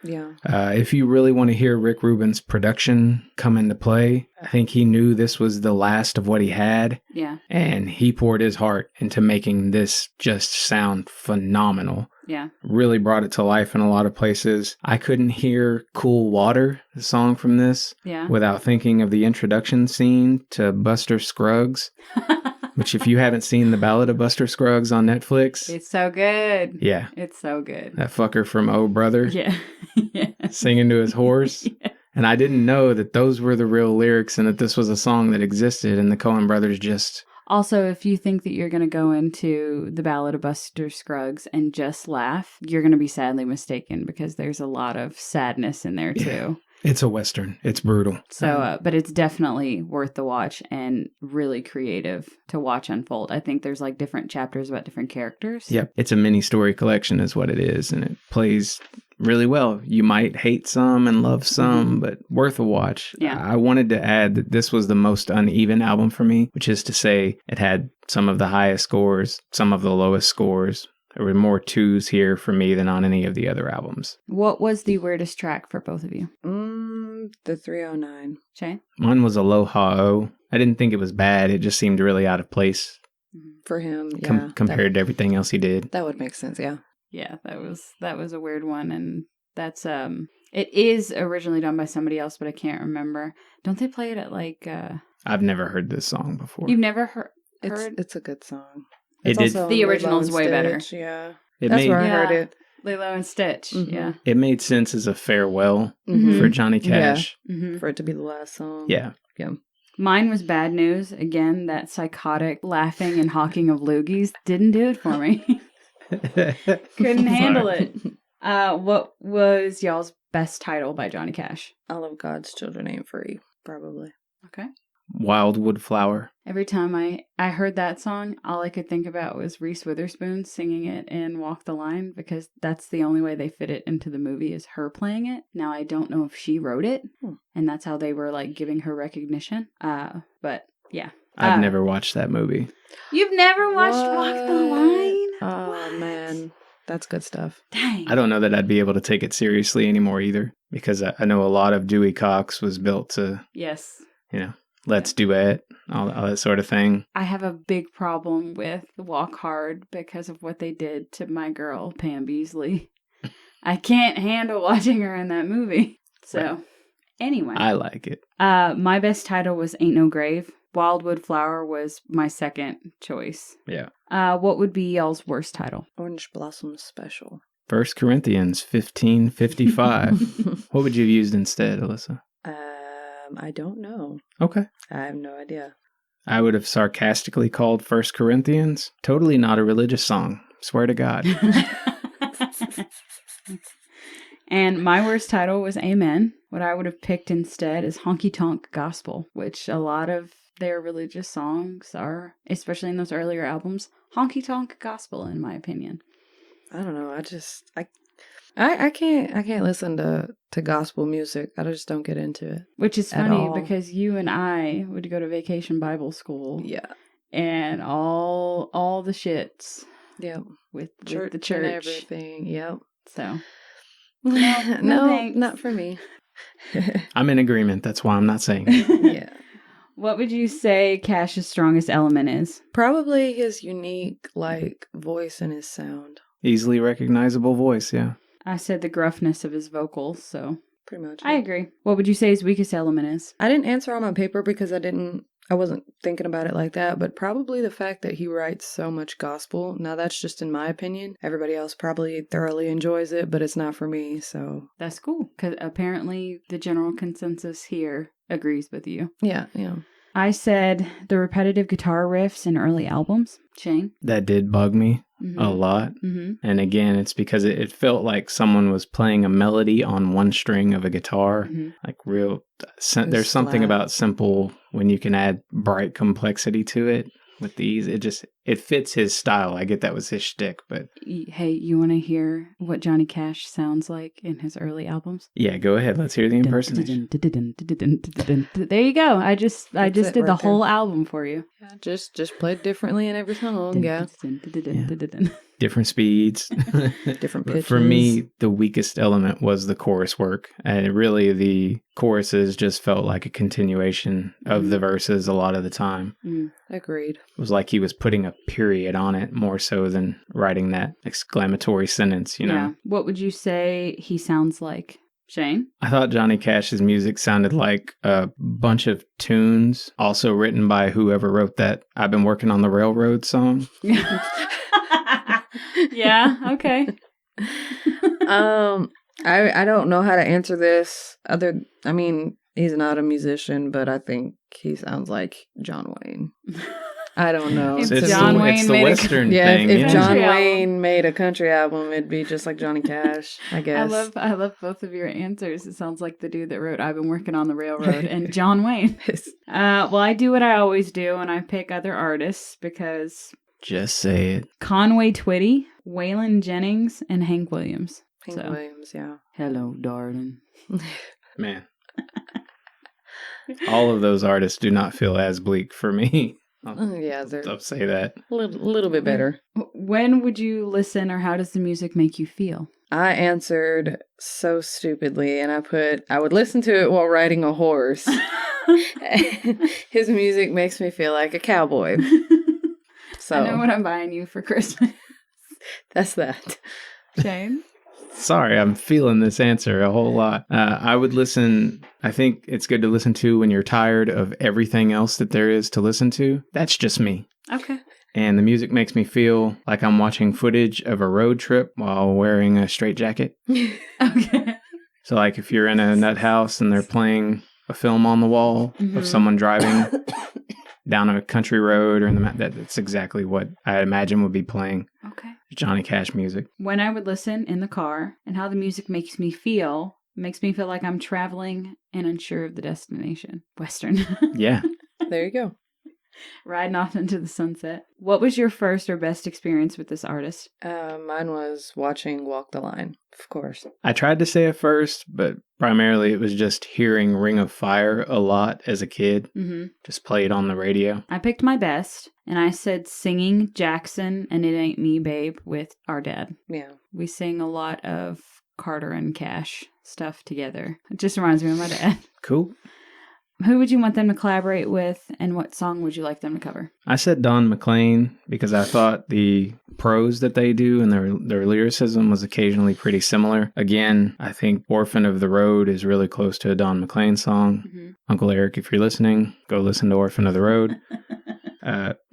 Yeah. If you really want to hear Rick Rubin's production come into play, I think he knew this was the last of what he had. Yeah. And he poured his heart into making this just sound phenomenal. Yeah. Really brought it to life in a lot of places. I couldn't hear Cool Water, the song from this, Yeah. without thinking of the introduction scene to Buster Scruggs. Which, if you haven't seen The Ballad of Buster Scruggs on Netflix, It's so good. yeah, It's so good. that fucker from Oh Brother Yeah. Yeah. singing to his horse. Yeah. And I didn't know that those were the real lyrics and that this was a song that existed. And the Coen brothers just, Also, if you think that you're going to go into The Ballad of Buster Scruggs and just laugh, you're going to be sadly mistaken because there's a lot of sadness in there too. it's a Western. It's brutal. So, but it's definitely worth the watch and really creative to watch unfold. I think there's like different chapters about different characters. Yep. It's a mini story collection is what it is. And it plays really well. You might hate some and love some, but worth a watch. Yeah. I wanted to add that this was the most uneven album for me, which is to say it had some of the highest scores, some of the lowest scores. There were more 2s here for me than on any of the other albums. What was the weirdest track for both of you? The 309. Shane? Mine was Aloha O. I didn't think it was bad. It just seemed really out of place For him, yeah. compared to everything else he did. That would make sense, yeah. Yeah, that was a weird one, and that's it is originally done by somebody else, but I can't remember. Don't they play it at like I've never heard this song before. You've never heard? It's a good song. It It's did- also The on original's Lilo and way better. Stitch, yeah. It That's made where I heard Yeah. it. Lilo and Stitch. Mhm. Yeah. it made sense as a farewell Mhm. for Johnny Cash. Mm-hmm. For it to be the last song. Yeah. Mine was Bad News. Again, that psychotic laughing and hawking of loogies didn't do it for me. Couldn't handle it. What was y'all's best title by Johnny Cash? All of God's children ain't free, probably. Okay. Wildwood Flower. Every time I heard that song, all I could think about was Reese Witherspoon singing it in Walk the Line, because that's the only way they fit it into the movie is her playing it. Now, I don't know if she wrote it, and that's how they were like giving her recognition. But yeah. I've never watched that movie. You've never watched Walk the Line? Oh, What? man. That's good stuff. Dang. I don't know that I'd be able to take it seriously anymore either, because I know a lot of Dewey Cox was built to, Yes. let's duet, all that sort of thing. I have a big problem with Walk Hard because of what they did to my girl, Pam Beasley. I can't handle watching her in that movie. So, Right. Anyway. I like it. My best title was Ain't No Grave. Wildwood Flower was my second choice. Yeah. What would be y'all's worst title? Orange Blossom Special. 1 Corinthians 15:55. What would you have used instead, Alyssa? I don't know. Okay. I have no idea. I would have sarcastically called 1 Corinthians totally not a religious song. Swear to God. And my worst title was Amen. What I would have picked instead is Honky Tonk Gospel, which a lot of their religious songs are, especially in those earlier albums, honky tonk gospel, in my opinion. I don't know. I can't listen to gospel music. I just don't get into it. Which is At funny all. because you and I would go to Vacation Bible School. Yeah. And all the shits Yep. with Church the church. and everything. Yep. So No, thanks. not for me. I'm in agreement. That's why I'm not saying it. Yeah. What would you say Cash's strongest element is? Probably his unique, voice and his sound. Easily recognizable voice, yeah. I said the gruffness of his vocals, so Pretty much. I agree. What would you say his weakest element is? I didn't answer on my paper because I wasn't thinking about it like that, but probably the fact that he writes so much gospel. Now, that's just in my opinion. Everybody else probably thoroughly enjoys it, but it's not for me, so. That's cool, because apparently the general consensus here agrees with you. Yeah. I said the repetitive guitar riffs in early albums. Shane? That did bug me a lot. Mm-hmm. And again, it's because it felt like someone was playing a melody on one string of a guitar. Mm-hmm. Like there's something flat. about simple when you can add bright complexity to it. With these, it fits his style. I get that was his shtick, but Hey, you want to hear what Johnny Cash sounds like in his early albums? yeah, go ahead. Let's hear the impersonation. There you go. I just That's did it the right there. whole album for you. Yeah, just played differently in every song, yeah. Different speeds. Different But pitches. for me, the weakest element was the chorus work. And really, the choruses just felt like a continuation of the verses a lot of the time. Agreed. It was like he was putting a period on it more so than writing that exclamatory sentence, you know? Yeah. What would you say he sounds like? Shane? I thought Johnny Cash's music sounded like a bunch of tunes also written by whoever wrote that I've Been Working on the Railroad song. Yeah, okay. I don't know how to answer this. He's not a musician, but I think he sounds like John Wayne. I don't know. If So it's John the, Wayne it's the made a- Western Yeah, thing. if yeah. John Country album. Wayne made a country album, it'd be just like Johnny Cash, I guess. I love both of your answers. It sounds like the dude that wrote I've Been Working on the Railroad and John Wayne. Well, I do what I always do and I pick other artists because Just say it. Conway Twitty, Waylon Jennings, and Hank Williams. Hank So. Williams, yeah. Hello, darling. Man. All of those artists do not feel as bleak for me. Yeah, they're I'll say that. a little bit better. When would you listen or how does the music make you feel? I answered so stupidly, and I would listen to it while riding a horse. His music makes me feel like a cowboy. So I know what I'm buying you for Christmas. that's that. Shane? Sorry, I'm feeling this answer a whole lot. I would listen. I think it's good to listen to when you're tired of everything else that there is to listen to. That's just me. Okay. And the music makes me feel like I'm watching footage of a road trip while wearing a straitjacket. Okay. So, like, if you're in a nut house and they're playing a film on the wall of someone driving down a country road or in the that's exactly what I imagine would be playing. Okay. Johnny Cash music. When I would listen in the car and how the music makes me feel like I'm traveling and unsure of the destination. Western. Yeah. There you go. Riding off into the sunset. What was your first or best experience with this artist? Mine was watching Walk the Line, of course. I tried to say it first, but primarily it was just hearing Ring of Fire a lot as a kid. Mm-hmm. Just played on the radio. I picked my best, and I said singing Jackson and It Ain't Me, Babe with our dad. Yeah. We sing a lot of Carter and Cash stuff together. It just reminds me of my dad. Cool. Who would you want them to collaborate with, and what song would you like them to cover? I said Don McLean because I thought the prose that they do and their lyricism was occasionally pretty similar. Again, I think Orphan of the Road is really close to a Don McLean song. Mm-hmm. Uncle Eric, if you're listening, go listen to Orphan of the Road.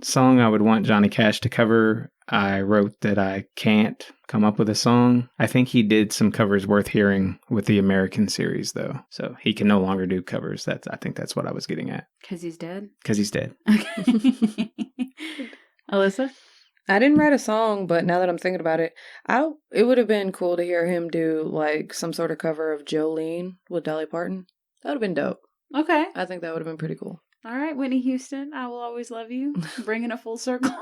Song I would want Johnny Cash to cover, I wrote that I can't come up with a song. I think he did some covers worth hearing with the American series, though. So he can no longer do covers. I think that's what I was getting at. Because he's dead? Because he's dead. Okay. Alyssa? I didn't write a song, but now that I'm thinking about it, it would have been cool to hear him do like some sort of cover of Jolene with Dolly Parton. That would have been dope. Okay. I think that would have been pretty cool. All right, Whitney Houston, I will always love you. Bringing it full circle.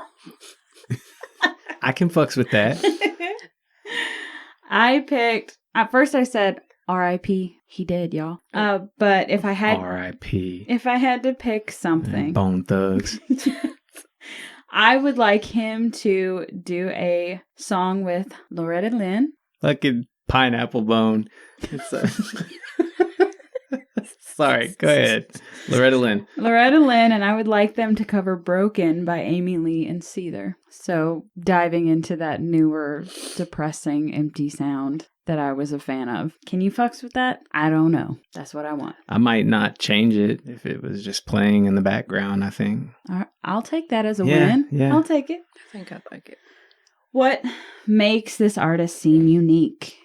I can fucks with that. I picked, at first I said R.I.P. He did, y'all. But if I had R.I.P. If I had to pick something, Bone Thugs. I would like him to do a song with Loretta Lynn. Fucking Pineapple Bone. Sorry, go ahead. Loretta Lynn. And I would like them to cover Broken by Amy Lee and Seether. So diving into that newer, depressing, empty sound that I was a fan of. Can you fucks with that? I don't know. That's what I want. I might not change it if it was just playing in the background, I think. All right, I'll take that as a win. Yeah. I'll take it. I think I'd like it. What makes this artist seem unique?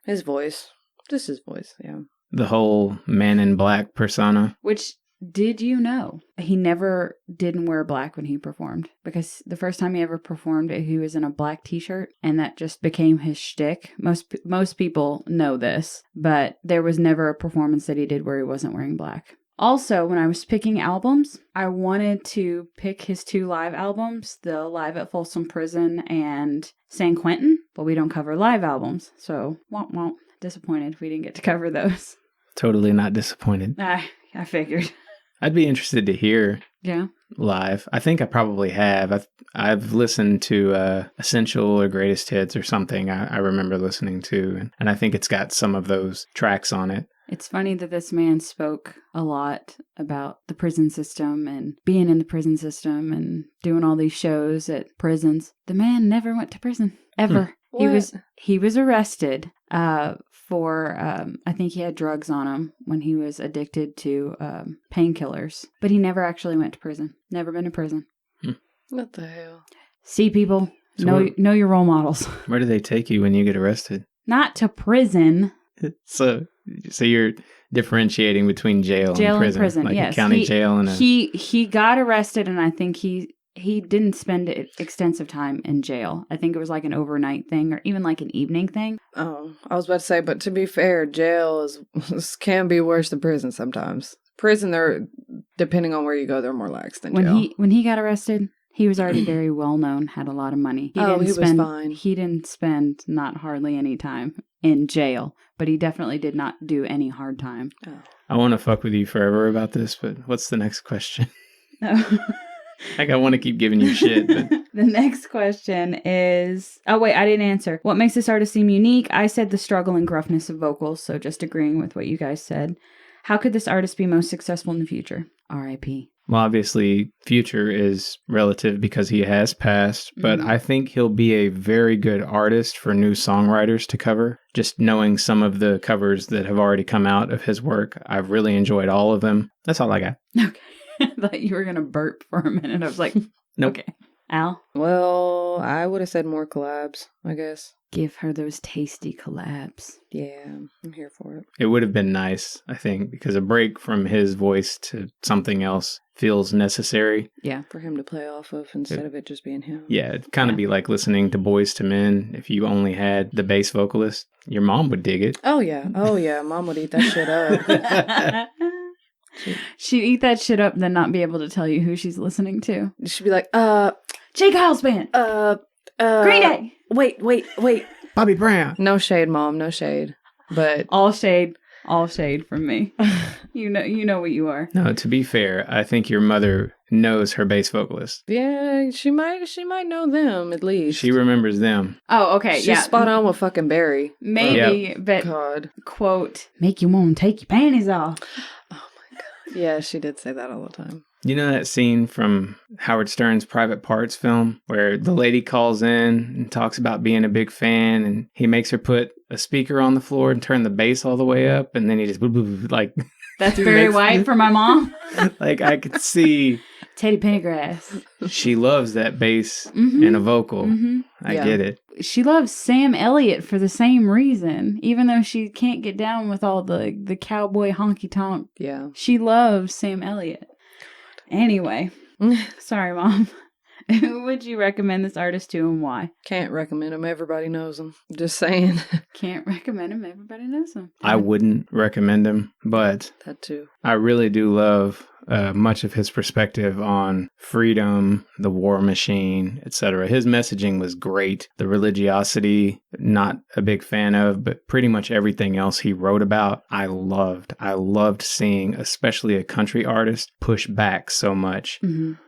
His voice. Just his voice, yeah. The whole Man in Black persona. Which, did you know? He never didn't wear black when he performed. Because the first time he ever performed, he was in a black t-shirt. And that just became his shtick. Most people know this. But there was never a performance that he did where he wasn't wearing black. Also, when I was picking albums, I wanted to pick his 2 live albums. The Live at Folsom Prison and San Quentin. But we don't cover live albums. So, womp. Disappointed we didn't get to cover those. Totally not disappointed. I figured. I'd be interested to hear Yeah. live. I think I probably have. I've listened to Essential or Greatest Hits or something I remember listening to. And I think it's got some of those tracks on it. It's funny that this man spoke a lot about the prison system and being in the prison system and doing all these shows at prisons. The man never went to prison. Ever. He was arrested for, I think he had drugs on him when he was addicted to painkillers. But he never actually went to prison. Never been to prison. What the hell? See, people, So know your role models. Where do they take you when you get arrested? Not to prison. So you're differentiating between jail and prison. Like yes. a county jail and a... He got arrested, and I think he didn't spend extensive time in jail. I think it was like an overnight thing or even like an evening thing. Oh, I was about to say, but to be fair, jail can be worse than prison sometimes. Prison, they're, depending on where you go, they're more lax than jail. When he got arrested, he was already very well known, had a lot of money. He was fine. He didn't spend not hardly any time in jail, but he definitely did not do any hard time. Oh. I want to fuck with you forever about this, but what's the next question? Oh. Like, I want to keep giving you shit, but... The next question is... Oh, wait, I didn't answer. What makes this artist seem unique? I said the struggle and gruffness of vocals, so just agreeing with what you guys said. How could this artist be most successful in the future? R.I.P. Well, obviously, future is relative because he has passed, but I think he'll be a very good artist for new songwriters to cover. Just knowing some of the covers that have already come out of his work, I've really enjoyed all of them. That's all I got. Okay. I thought you were going to burp for a minute. I was like, nope. Okay. Al? Well, I would have said more collabs, I guess. Give her those tasty collabs. Yeah, I'm here for it. It would have been nice, I think, because a break from his voice to something else feels necessary. Yeah. For him to play off of instead of it just being him. Yeah, it'd kind of be like listening to Boyz II Men. If you only had the bass vocalist, your mom would dig it. Oh, yeah. Mom would eat that shit up. She'd eat that shit up, then not be able to tell you who she's listening to. She'd be like, Jake Kyle's band. Green Day. Wait. Bobby Brown. No shade, Mom. No shade. But All shade from me. You know what you are. No, to be fair, I think your mother knows her bass vocalist. yeah, she might know them at least. She remembers them. Oh, okay. She's yeah. spot on with fucking Barry. Maybe, but God. quote, make you want to take your panties off. Oh my God. Yeah, she did say that all the time. You know that scene from Howard Stern's Private Parts film where the lady calls in and talks about being a big fan and he makes her put a speaker on the floor and turn the bass all the way up and then he just like... That's Barry White for my mom. Like I could see... Teddy Pendergrass. She loves that bass and a vocal. Mm-hmm. I get it. She loves Sam Elliott for the same reason. Even though she can't get down with all the cowboy honky tonk. Yeah. She loves Sam Elliott. Anyway. Sorry, Mom. Who would you recommend this artist to and why? Can't recommend him. Everybody knows him. Just saying. Can't recommend him. Everybody knows him. I wouldn't recommend him, but That too. I really do love much of his perspective on freedom, the war machine, etc. His messaging was great. The religiosity, not a big fan of, but pretty much everything else he wrote about, I loved. I loved seeing, especially a country artist, push back so much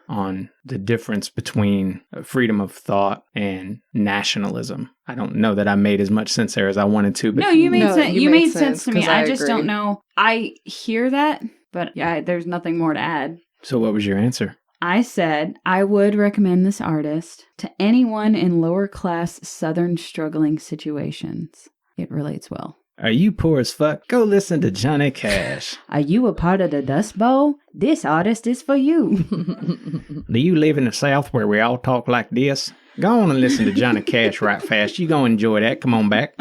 on the difference between freedom of thought and nationalism. I don't know that I made as much sense there as I wanted to. But no, you made sense. You made sense to me. 'cause I just agree. don't know. I hear that, but yeah, there's nothing more to add. So what was your answer? I said I would recommend this artist to anyone in lower class Southern struggling situations. It relates well. Are you poor as fuck? Go listen to Johnny Cash. Are you a part of the Dust Bowl? This artist is for you. Do you live in the South where we all talk like this? Go on and listen to Johnny Cash right fast. You gonna enjoy that. Come on back.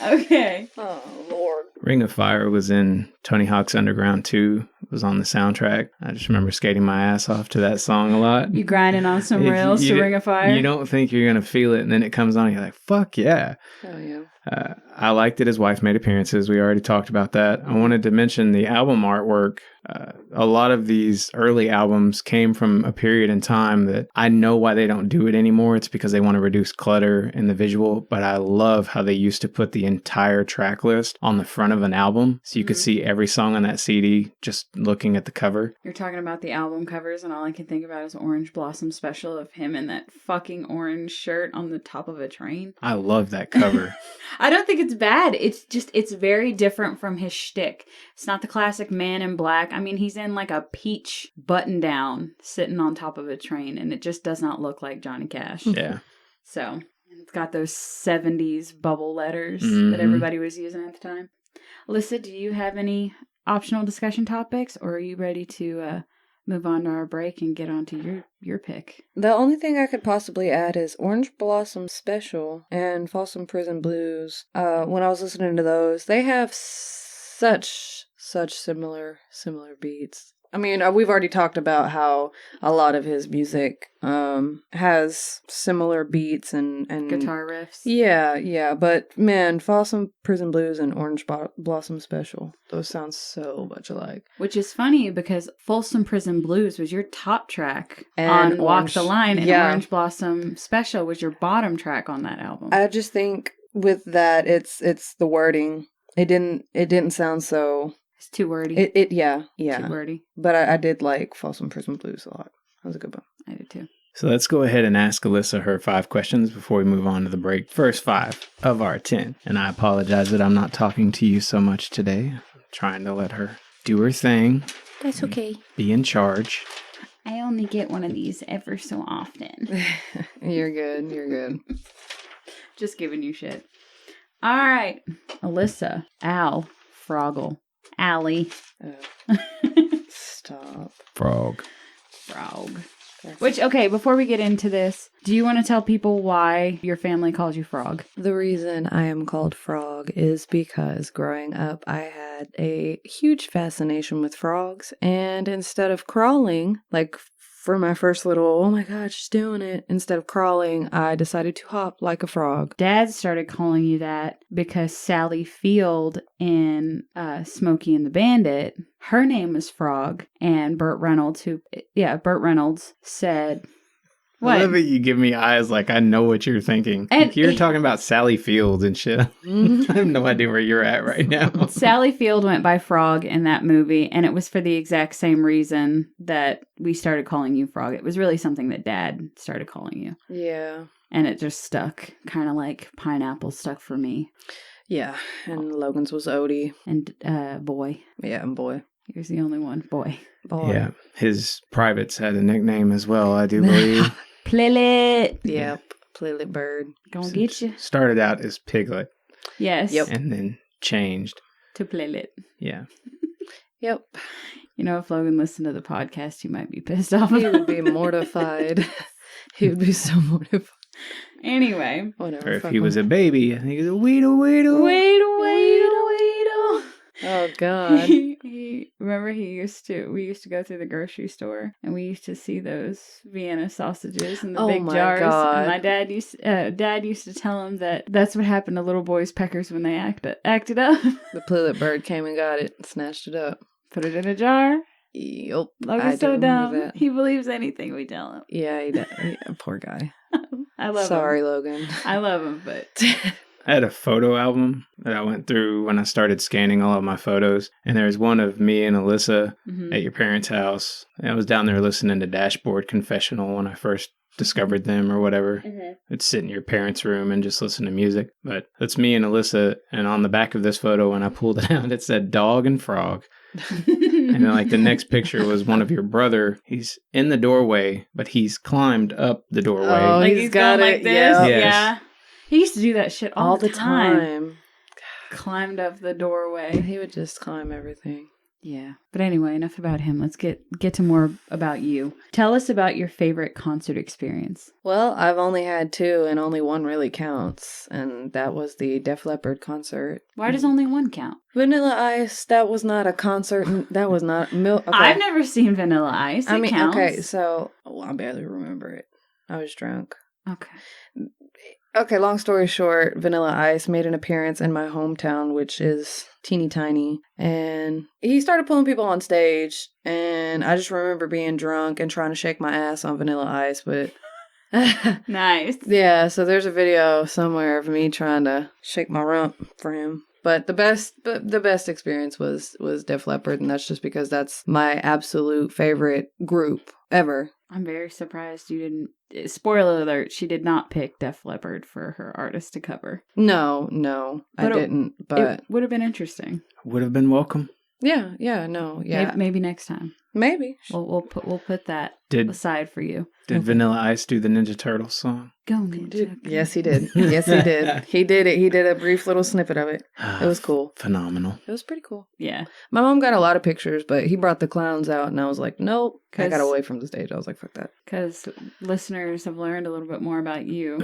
Okay. Oh, Lord. Ring of Fire was in Tony Hawk's Underground 2. It was on the soundtrack. I just remember skating my ass off to that song a lot. You grinding on some If rails you to Ring of Fire? You don't think you're going to feel it, and then it comes on, and you're like, fuck yeah. Oh, yeah. I liked it. His wife made appearances. We already talked about that. I wanted to mention the album artwork. A lot of these early albums came from a period in time that I know why they don't do it anymore. It's because they want to reduce clutter in the visual, but I love how they used to put the entire track list on the front of an album so you could see every song on that CD just looking at the cover. You're talking about the album covers, and all I can think about is Orange Blossom Special of him in that fucking orange shirt on the top of a train. I love that cover. I don't think it's bad. It's very different from his shtick. It's not the classic man in black. I mean, he's in like a peach button down sitting on top of a train, and it just does not look like Johnny Cash. Yeah. So it's got those 70s bubble letters that everybody was using at the time. Alyssa, do you have any optional discussion topics, or are you ready to move on to our break and get on to your pick? The only thing I could possibly add is Orange Blossom Special and Folsom Prison Blues. When I was listening to those, they have such similar beats. I mean, we've already talked about how a lot of his music has similar beats and Guitar riffs. Yeah, but man, Folsom Prison Blues and Orange Blossom Special, those sound so much alike. Which is funny because Folsom Prison Blues was your top track And on Walk the Line, and yeah. Orange Blossom Special was your bottom track on that album. I just think with that, it's the wording. It didn't sound so. It's too wordy. Yeah. Too wordy. But I did like Folsom Prison Blues a lot. That was a good one. I did too. So let's go ahead and ask Alyssa her 5 questions before we move on to the break. First 5 of our 10. And I apologize that I'm not talking to you so much today. I'm trying to let her do her thing. That's okay. Be in charge. I only get one of these ever so often. You're good. Just giving you shit. All right. Alyssa, Al, Froggle, Allie. Stop. Frog. Which, okay, before we get into this, do you want to tell people why your family calls you Frog? The reason I am called Frog is because growing up, I had a huge fascination with frogs, and instead of crawling like for my first little, oh my God, she's doing it, instead of crawling, I decided to hop like a frog. Dad started calling you that because Sally Field in Smokey and the Bandit, her name was Frog, and Burt Reynolds said, what? I love that you give me eyes like I know what you're thinking. And You're talking about Sally Fields and shit. I have no idea where you're at right now. Sally Field went by Frog in that movie, and it was for the exact same reason that we started calling you Frog. It was really something that Dad started calling you. Yeah. And it just stuck, kind of like pineapple stuck for me. Yeah, and Logan's was Odie. And Boy. Yeah, and Boy. He was the only one. Boy. Yeah, his privates had a nickname as well, I do believe. Playlet. Yep, Playlet Bird. Gonna get you. Started out as Piglet. Yes. Yep. And then changed. To Playlet. Yeah. Yep. You know, if Logan listened to the podcast, he might be pissed off. He would be mortified. He would be so mortified. Anyway. Whatever. Or if he was a baby, I think he's a Weedle. Oh, God. Remember we used to go through the grocery store and we used to see those Vienna sausages in the big jars. God. And my dad used to tell him that that's what happened to little boys' peckers when they acted up. The Playlet Bird came and got it, snatched it up. Put it in a jar. Yep. Logan's so dumb. He believes anything we tell him. Yeah, he does. Yeah, poor guy. I love him. Sorry, Logan. I love him, but... I had a photo album that I went through when I started scanning all of my photos. And there's one of me and Alyssa at your parents' house. And I was down there listening to Dashboard Confessional when I first discovered them or whatever. I'd sit in your parents' room and just listen to music. But that's me and Alyssa. And on the back of this photo, when I pulled it out, it said Dog and Frog. And then like the next picture was one of your brother. He's in the doorway, but he's climbed up the doorway. Oh, like he's got going it. like this. Yeah. Yes. Yeah. He used to do that shit all the time. time. Climbed up the doorway. He would just climb everything. Yeah. But anyway, enough about him. Let's get to more about you. Tell us about your favorite concert experience. Well, I've only had two, and only one really counts, and that was the Def Leppard concert. Why does only one count? Vanilla Ice, that was not a concert. That was not... Okay. I've never seen Vanilla Ice. It counts. Okay, so... Oh, I barely remember it. I was drunk. Okay. Okay, long story short, Vanilla Ice made an appearance in my hometown, which is teeny tiny, and he started pulling people on stage, and I just remember being drunk and trying to shake my ass on Vanilla Ice, but... Nice. Yeah, so there's a video somewhere of me trying to shake my rump for him. But the best experience was Def Leppard, and that's just because that's my absolute favorite group ever. I'm very surprised you didn't... Spoiler alert, she did not pick Def Leppard for her artist to cover. No, I didn't, but... It would have been interesting. Would have been welcome. Yeah. Maybe next time. Maybe. We'll put that aside for you. Did Vanilla Ice do the Ninja Turtles song? Go Ninja. Yes, he did. Yes, he did. He did it. He did a brief little snippet of it. It was cool. Phenomenal. It was pretty cool. Yeah. My mom got a lot of pictures, but he brought the clowns out, and I was like, nope. I got away from the stage. I was like, fuck that. Because listeners have learned a little bit more about you.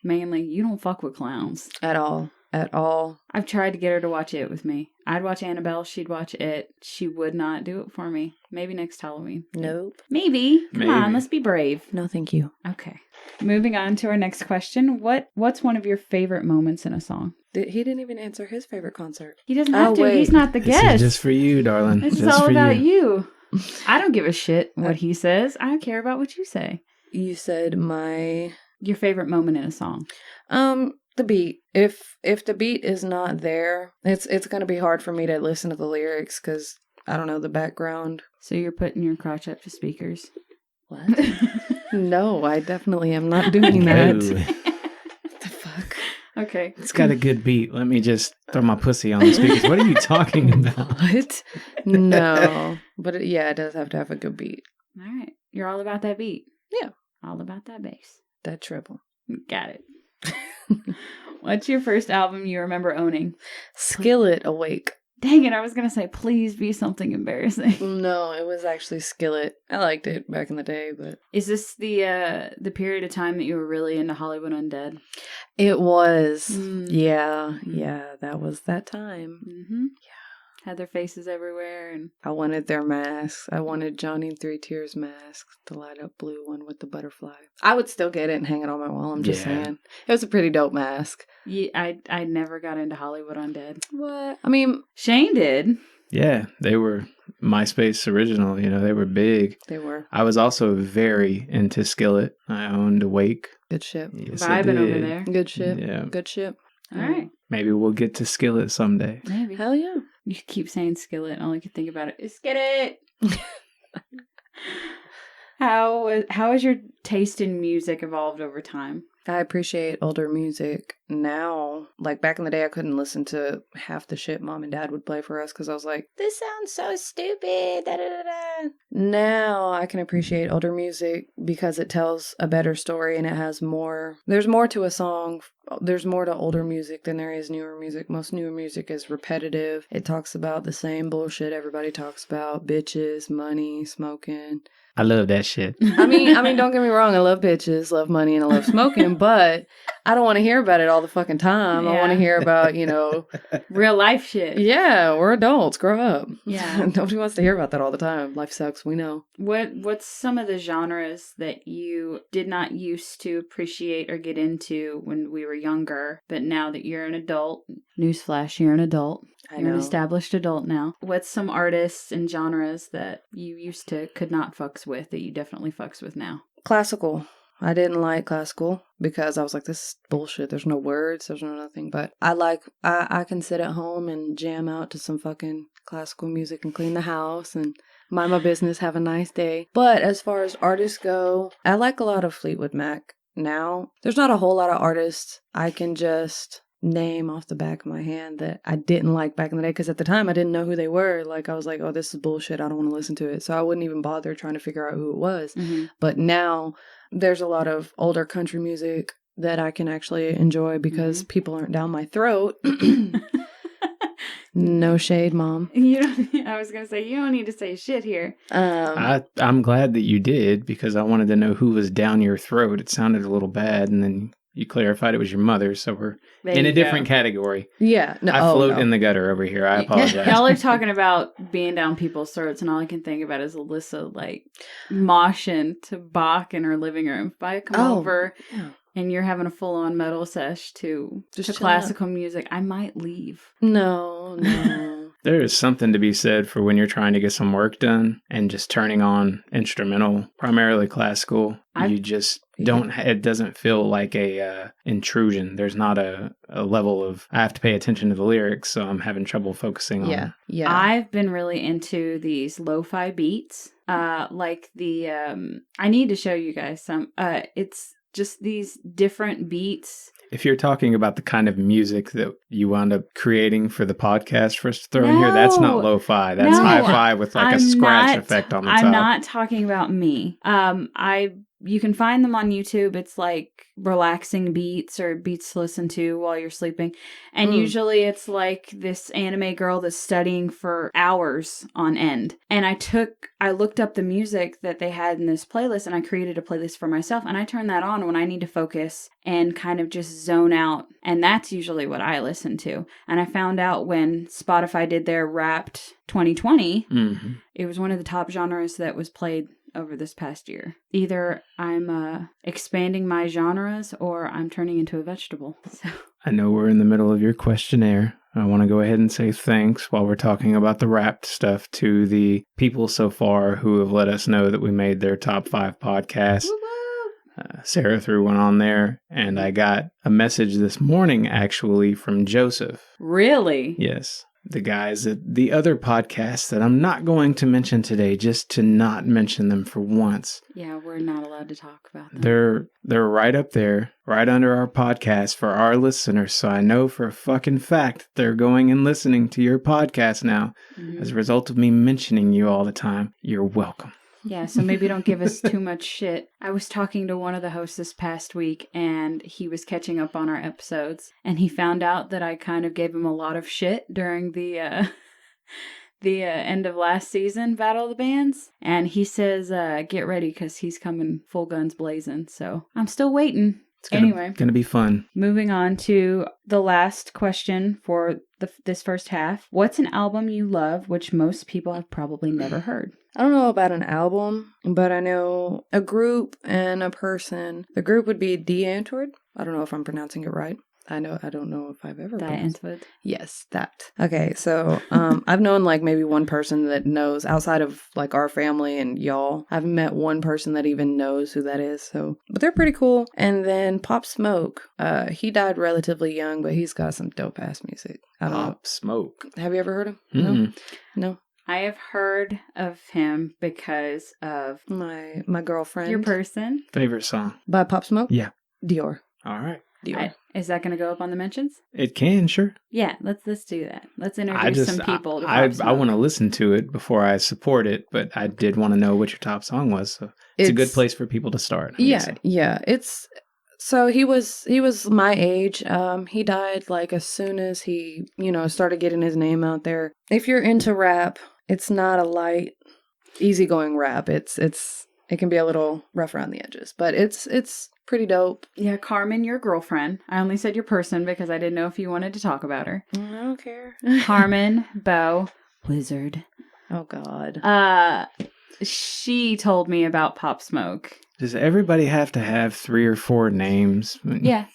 Mainly, you don't fuck with clowns. At all. I've tried to get her to watch It with me. I'd watch Annabelle. She'd watch It. She would not do it for me. Maybe next Halloween. Nope. Maybe. Come on, let's be brave. No, thank you. Okay. Moving on to our next question. What's one of your favorite moments in a song? He didn't even answer his favorite concert. He doesn't have to. Wait. He's not the guest. This is just for you, darling. This is just all for about you. I don't give a shit what he says. I care about what you say. You said your favorite moment in a song. The beat. If the beat is not there, it's going to be hard for me to listen to the lyrics because I don't know the background. So you're putting your crotch up to speakers. What? No, I definitely am not doing that. What the fuck? Okay. It's got a good beat. Let me just throw my pussy on the speakers. What are you talking about? What? No. But it does have to have a good beat. All right. You're all about that beat. Yeah. All about that bass. That treble. Got it. What's your first album you remember owning? Skillet Awake. Dang it, I was going to say, please be something embarrassing. No, it was actually Skillet. I liked it back in the day, but... Is this the period of time that you were really into Hollywood Undead? It was. Yeah, that was that time. Mm-hmm. had their faces everywhere. And I wanted their masks. I wanted Johnny and Three Tears masks, the light up blue one with the butterfly. I would still get it and hang it on my wall. I'm just saying. It was a pretty dope mask. yeah, I never got into Hollywood Undead. What? I mean, Shane did. Yeah, they were MySpace original. They were big. They were. I was also very into Skillet. I owned Awake. Good ship. Yes, I Vibing over did. there. Good ship. Yeah. Good ship. All right. Maybe we'll get to Skillet someday. Maybe. Hell yeah. You keep saying skillet. All I can think about it is skillet. How has your taste in music evolved over time? I appreciate older music now. Like back in the day, I couldn't listen to half the shit mom and dad would play for us because I was like, this sounds so stupid. Da, da, da, da. Now I can appreciate older music because it tells a better story and it has more. There's more to a song. There's more to older music than there is newer music. Most newer music is repetitive. It talks about the same bullshit everybody talks about: bitches, money, smoking. I love that shit. I mean, don't get me wrong. I love bitches, love money, and I love smoking, but I don't want to hear about it all the fucking time. I want to hear about, real life shit. Yeah, we're adults. Grow up. Yeah. Nobody wants to hear about that all the time. Life sucks. We know. What's some of the genres that you did not used to appreciate or get into when we were younger, but now that you're an adult, newsflash, you're an adult. You're an established adult now. What's some artists and genres that you used to could not fucks with that you definitely fucks with now? Classical. I didn't like classical because I was like, this is bullshit. There's no words. There's no nothing. But I can sit at home and jam out to some fucking classical music and clean the house and mind my business, have a nice day. But as far as artists go, I like a lot of Fleetwood Mac now. There's not a whole lot of artists I can just name off the back of my hand that I didn't like back in the day, because at the time I didn't know who they were. Like, I was like, oh, this is bullshit, I don't want to listen to it, so I wouldn't even bother trying to figure out who it was. But now there's a lot of older country music that I can actually enjoy because people aren't down my throat. No shade, Mom. I was gonna say, you don't need to say shit here. I'm glad that you did, because I wanted to know who was down your throat. It sounded a little bad, and then you clarified it was your mother, so we're in a different category. Yeah. No, I float in the gutter over here. I apologize. Y'all are talking about being down people's throats, and all I can think about is Alyssa, like, moshing to Bach in her living room. If I come over and you're having a full-on metal sesh to classical music, I might leave. No. There is something to be said for when you're trying to get some work done and just turning on instrumental, primarily classical. You just don't, it doesn't feel like a intrusion. There's not a level of, I have to pay attention to the lyrics, so I'm having trouble focusing on. Yeah. I've been really into these lo-fi beats. Like the, I need to show you guys some, it's just these different beats. If you're talking about the kind of music that you wound up creating for the podcast for us to throw in here, that's not lo-fi. That's hi-fi with like a scratch effect on the top. I'm not talking about me. You can find them on YouTube. It's like relaxing beats or beats to listen to while you're sleeping. And usually it's like this anime girl that's studying for hours on end. And I looked up the music that they had in this playlist, and I created a playlist for myself. And I turn that on when I need to focus and kind of just zone out. And that's usually what I listen to. And I found out when Spotify did their Wrapped 2020, it was one of the top genres that was played over this past year. Either I'm expanding my genres or I'm turning into a vegetable. So. I know we're in the middle of your questionnaire. I want to go ahead and say thanks while we're talking about the Wrapped stuff to the people so far who have let us know that we made their top 5 podcasts. Sarah threw one on there, and I got a message this morning actually from Joseph. Really? Yes. The guys at the other podcasts that I'm not going to mention today, just to not mention them for once. Yeah, we're not allowed to talk about them. They're right up there, right under our podcast for our listeners. So I know for a fucking fact they're going and listening to your podcast now. As a result of me mentioning you all the time. You're welcome. Yeah, so maybe don't give us too much shit. I was talking to one of the hosts this past week, and he was catching up on our episodes, and he found out that I kind of gave him a lot of shit during the end of last season, Battle of the Bands, and he says, get ready, because he's coming full guns blazing, so I'm still waiting. It's gonna, Anyway. Gonna be fun. Moving on to the last question for this first half. What's an album you love, which most people have probably never heard? I don't know about an album, but I know a group and a person. The group would be Die Antwoord. I don't know if I'm pronouncing it right. I don't know if I've ever. Die Antwoord. Yes, that. Okay, so I've known like maybe one person that knows outside of like our family and y'all. I've met one person that even knows who that is. So, but they're pretty cool. And then Pop Smoke. He died relatively young, but he's got some dope ass music. I don't know. Pop Smoke. Have you ever heard him? Mm-mm. No. I have heard of him because of My girlfriend. your person. Favorite song? By Pop Smoke? Yeah. Dior. All right. Dior. Is that going to go up on the mentions? It can, sure. Yeah, let's do that. Let's introduce some people to Pop I Smoke. want to listen to it before I support it, but I did want to know what your top song was. So it's a good place for people to start. Yeah. It's so he was my age. He died like as soon as he, started getting his name out there. If you're into rap, it's not a light, easygoing rap. It can be a little rough around the edges, but it's pretty dope. Yeah, Carmen, your girlfriend. I only said your person because I didn't know if you wanted to talk about her. I don't care. Carmen Bow Wizard. Oh God. She told me about Pop Smoke. Does everybody have to have 3 or 4 names? Yeah.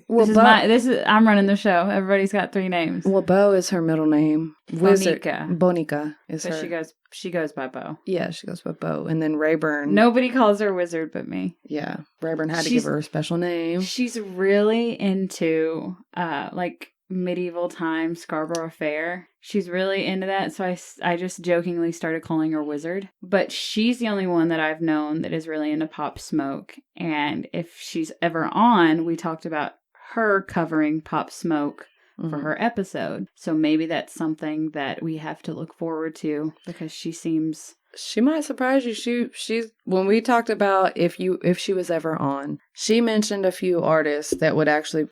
Well, I'm running the show. Everybody's got 3 names. Well, Bo is her middle name. Bonica. Bonica is So her. she goes by Bo. Yeah, she goes by Bo. And then Rayburn. Nobody calls her Wizard but me. Yeah. Rayburn had to give her a special name. She's really into like medieval times Scarborough Fair. She's really into that, so I just jokingly started calling her Wizard. But she's the only one that I've known that is really into Pop Smoke. And if she's ever on, we talked about her covering Pop Smoke for her episode. So maybe that's something that we have to look forward to because she seems... She might surprise you. She's when we talked about if she was ever on, she mentioned a few artists that would actually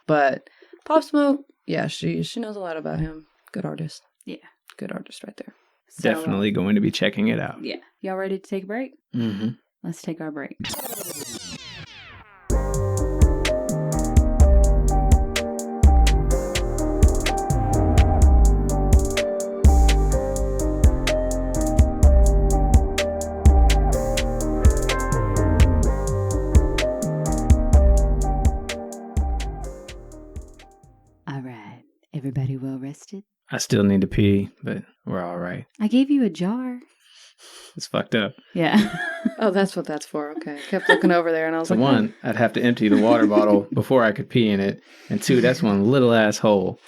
but Pop Smoke, yeah, she knows a lot about him. Good artist. Yeah. Good artist right there. So, Definitely going to be checking it out. Yeah. Y'all ready to take a break? Mm-hmm. Let's take our break. All right. Everybody well rested? I still need to pee, but we're all right. I gave you a jar. It's fucked up. Yeah. Oh, that's what that's for. Okay. Kept looking over there and I was So like, one, I'd have to empty the water bottle before I could pee in it. And 2, that's one little asshole.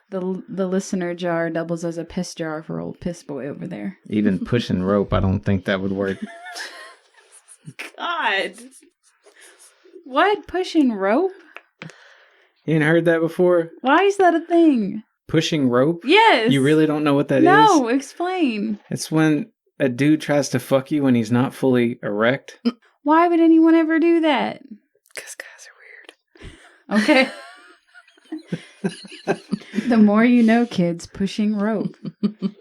The listener jar doubles as a piss jar for old piss boy over there. Even pushing rope, I don't think that would work. God. What? Pushing rope? You ain't heard that before? Why is that a thing? Pushing rope? Yes. You really don't know what that is? No, explain. It's when a dude tries to fuck you when he's not fully erect. Why would anyone ever do that? because guys are weird. Okay. The more you know, kids. Pushing rope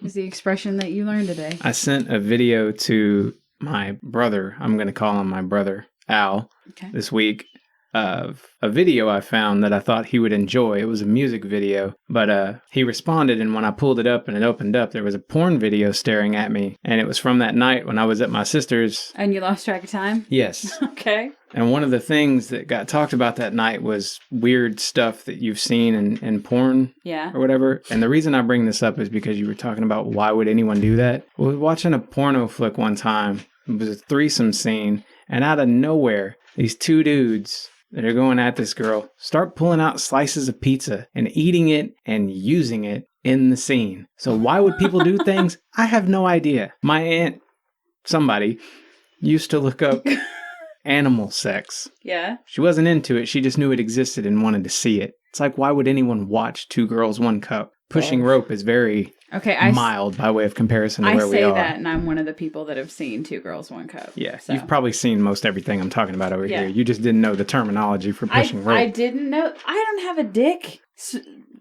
is the expression that you learned today. I sent a video to my brother. I'm going to call him my brother, Al, this week. Of a video I found that I thought he would enjoy. It was a music video, but he responded, and when I pulled it up and it opened up, there was a porn video staring at me, and it was from that night when I was at my sister's. And you lost track of time? Yes. Okay. And one of the things that got talked about that night was weird stuff that you've seen in porn or whatever. And the reason I bring this up is because you were talking about why would anyone do that? I was watching a porno flick one time. It was a threesome scene, and out of nowhere, these 2 dudes that are going at this girl start pulling out slices of pizza and eating it and using it in the scene. So why would people do things? I have no idea. My aunt, somebody, used to look up animal sex. Yeah. She wasn't into it. She just knew it existed and wanted to see it. It's like, why would anyone watch 2 girls, 1 cup? Pushing rope is very mild by way of comparison to where we are. I say that, and I'm one of the people that have seen 2 girls, 1 cup. Yeah, so. You've probably seen most everything I'm talking about over here. You just didn't know the terminology for pushing rope. I didn't know. I don't have a dick.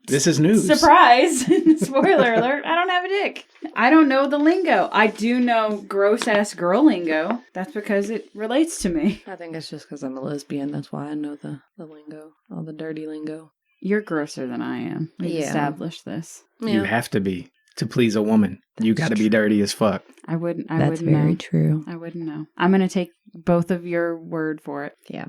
This is news. Surprise. Spoiler alert. I don't have a dick. I don't know the lingo. I do know gross ass girl lingo. That's because it relates to me. I think it's just because I'm a lesbian. That's why I know the lingo, all the dirty lingo. You're grosser than I am. We've established this. Yeah. You have to be to please a woman. You got to be dirty as fuck. I wouldn't That's know. very true. I wouldn't know. I'm going to take both of your word for it. Yeah.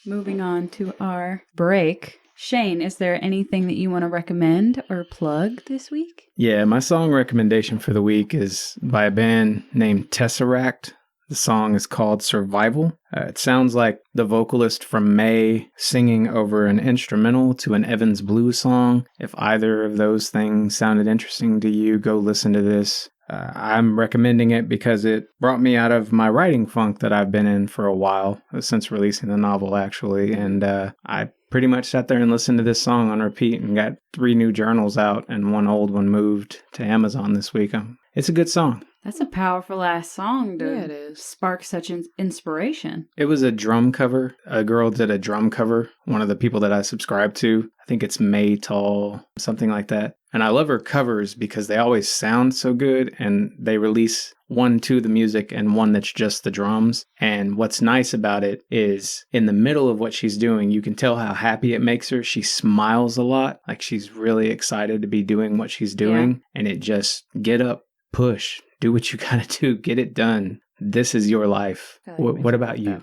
Moving on to our break. Shane, is there anything that you want to recommend or plug this week? Yeah, my song recommendation for the week is by a band named Tesseract. The song is called Survival. It sounds like the vocalist from May singing over an instrumental to an Evans Blues song. If either of those things sounded interesting to you, go listen to this. I'm recommending it because it brought me out of my writing funk that I've been in for a while, since releasing the novel, actually. And I pretty much sat there and listened to this song on repeat and got 3 new journals out, and 1 old one moved to Amazon this week. It's a good song. That's a powerful ass song to it is. spark such inspiration. It was a drum cover. A girl did a drum cover. One of the people that I subscribe to. I think it's May Tall, something like that. And I love her covers because they always sound so good, and they release one to the music and one that's just the drums. And what's nice about it is in the middle of what she's doing, you can tell how happy it makes her. She smiles a lot, like she's really excited to be doing what she's doing. Yeah. And it just, get up, push, do what you gotta do, get it done. This is your life. What about you?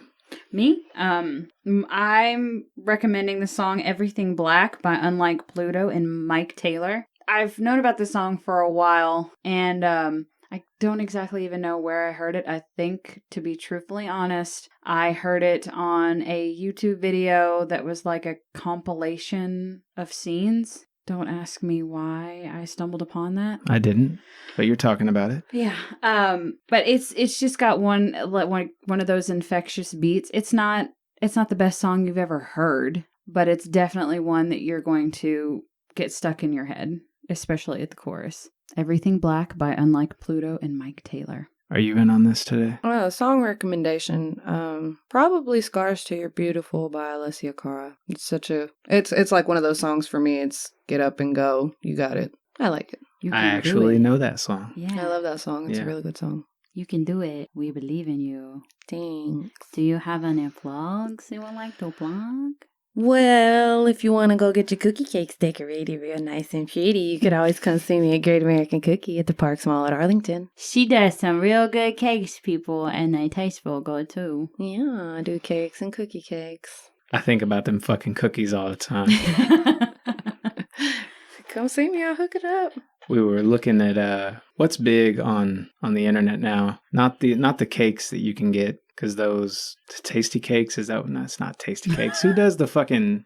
Me? I'm recommending the song Everything Black by Unlike Pluto and Mike Taylor. I've known about this song for a while, and I don't exactly even know where I heard it. I think, to be truthfully honest, I heard it on a YouTube video that was like a compilation of scenes. Don't ask me why I stumbled upon that. I didn't, but you're talking about it. Yeah. But it's just got one of those infectious beats. It's not the best song you've ever heard, but it's definitely one that you're going to get stuck in your head, especially at the chorus. Everything Black by Unlike Pluto and Mike Taylor. Are you in on this today? Song recommendation, probably Scars to Your Beautiful by Alyssa Cara. It's like one of those songs for me. It's get up and go. You got it. I like it. I actually know that song. Yeah. I love that song. It's a really good song. You can do it. We believe in you. Thanks. Do you have any vlogs you would like to plug? Well, if you want to go get your cookie cakes decorated real nice and pretty, you could always come see me at Great American Cookie at the Parks Mall at Arlington. She does some real good cakes, people, and they taste real good, too. Yeah, I do cakes and cookie cakes. I think about them fucking cookies all the time. Come see me, I'll hook it up. We were looking at what's big on the internet now. Not the cakes that you can get, because those tasty cakes, that's not tasty cakes. Who does the fucking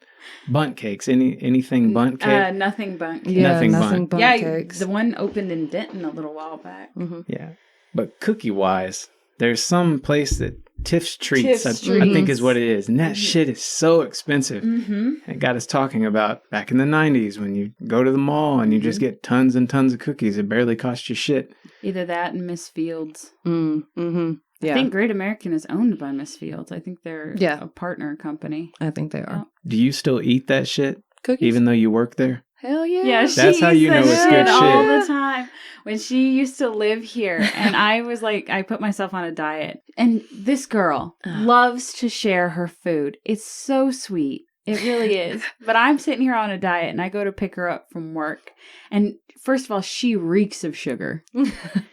bunt cakes? Anything bunt cake? Nothing bunt. Yeah, nothing bunt cakes. The one opened in Denton a little while back. Mm-hmm. Yeah, but cookie wise, there's some place that Tiff's Treats, I think is what it is. And that shit is so expensive. Mm-hmm. It got us talking about back in the 90s when you go to the mall and you just get tons and tons of cookies. It barely costs you shit. Either that and Miss Fields. Mm-hmm. Yeah. I think Great American is owned by Miss Fields. I think they're a partner company. I think they are. Do you still eat that shit? Cookies? Even though you work there? Hell yeah. Yeah, that's how you know it's good shit. All the time. When she used to live here, and I was like, I put myself on a diet. And this girl loves to share her food. It's so sweet. It really is. But I'm sitting here on a diet, and I go to pick her up from work. And first of all, she reeks of sugar.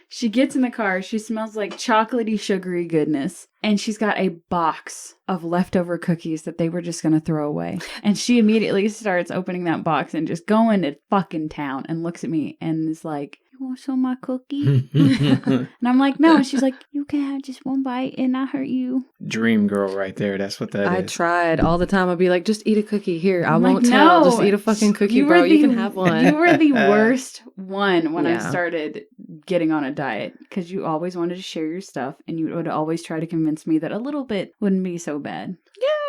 She gets in the car. She smells like chocolatey, sugary goodness. And she's got a box of leftover cookies that they were just going to throw away. And she immediately starts opening that box and just going to fucking town and looks at me and is like, you want some of my cookie? And I'm like, no. And she's like, you can have just one bite and not hurt you. Dream girl right there. That's what that is. I tried all the time. I'd be like, just eat a cookie. Here, I won't tell. Just eat a fucking cookie, bro. You can have one. You were the worst one when I started getting on a diet, because you always wanted to share your stuff and you would always try to convince me that a little bit wouldn't be so bad.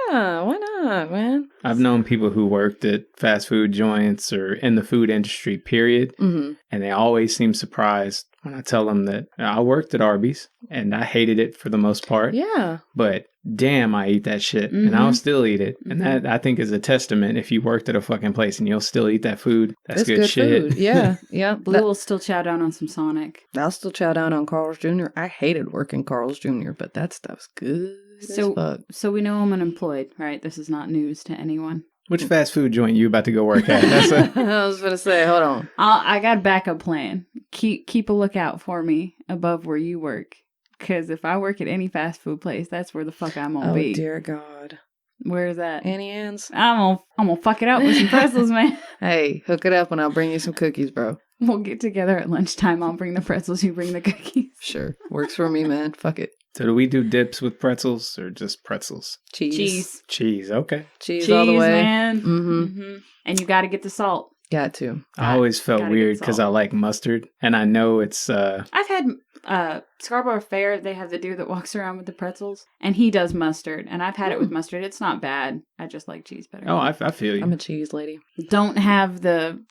Yeah, why not, man? I've known people who worked at fast food joints or in the food industry, period. Mm-hmm. And they always seem surprised when I tell them that I worked at Arby's and I hated it for the most part. Yeah. But damn, I eat that shit and I'll still eat it. And that I think is a testament. If you worked at a fucking place and you'll still eat that food, that's good shit. Food. Yeah. Yeah. Blue will still chow down on some Sonic. I'll still chow down on Carl's Jr. I hated working Carl's Jr., but that stuff's good as fuck. So we know I'm unemployed, right? This is not news to anyone. Which fast food joint you about to go work at? I was going to say, hold on. I got a backup plan. Keep a lookout for me above where you work. Because if I work at any fast food place, that's where the fuck I'm going to be. Oh, dear God. Where is that? Annie Ann's. I'm gonna fuck it up with some pretzels, man. Hey, hook it up and I'll bring you some cookies, bro. We'll get together at lunchtime. I'll bring the pretzels, you bring the cookies. Sure. Works for me, man. Fuck it. So do we do dips with pretzels or just pretzels? Cheese. Cheese, okay. Cheese all the way. Man. Mm-hmm. And you got to get the salt. Got to. I always felt weird because I like mustard. And I know it's... I've had Scarborough Fair. They have the dude that walks around with the pretzels. And he does mustard. And I've had it with mustard. It's not bad. I just like cheese better. Oh, I feel you. I'm a cheese lady. Don't have the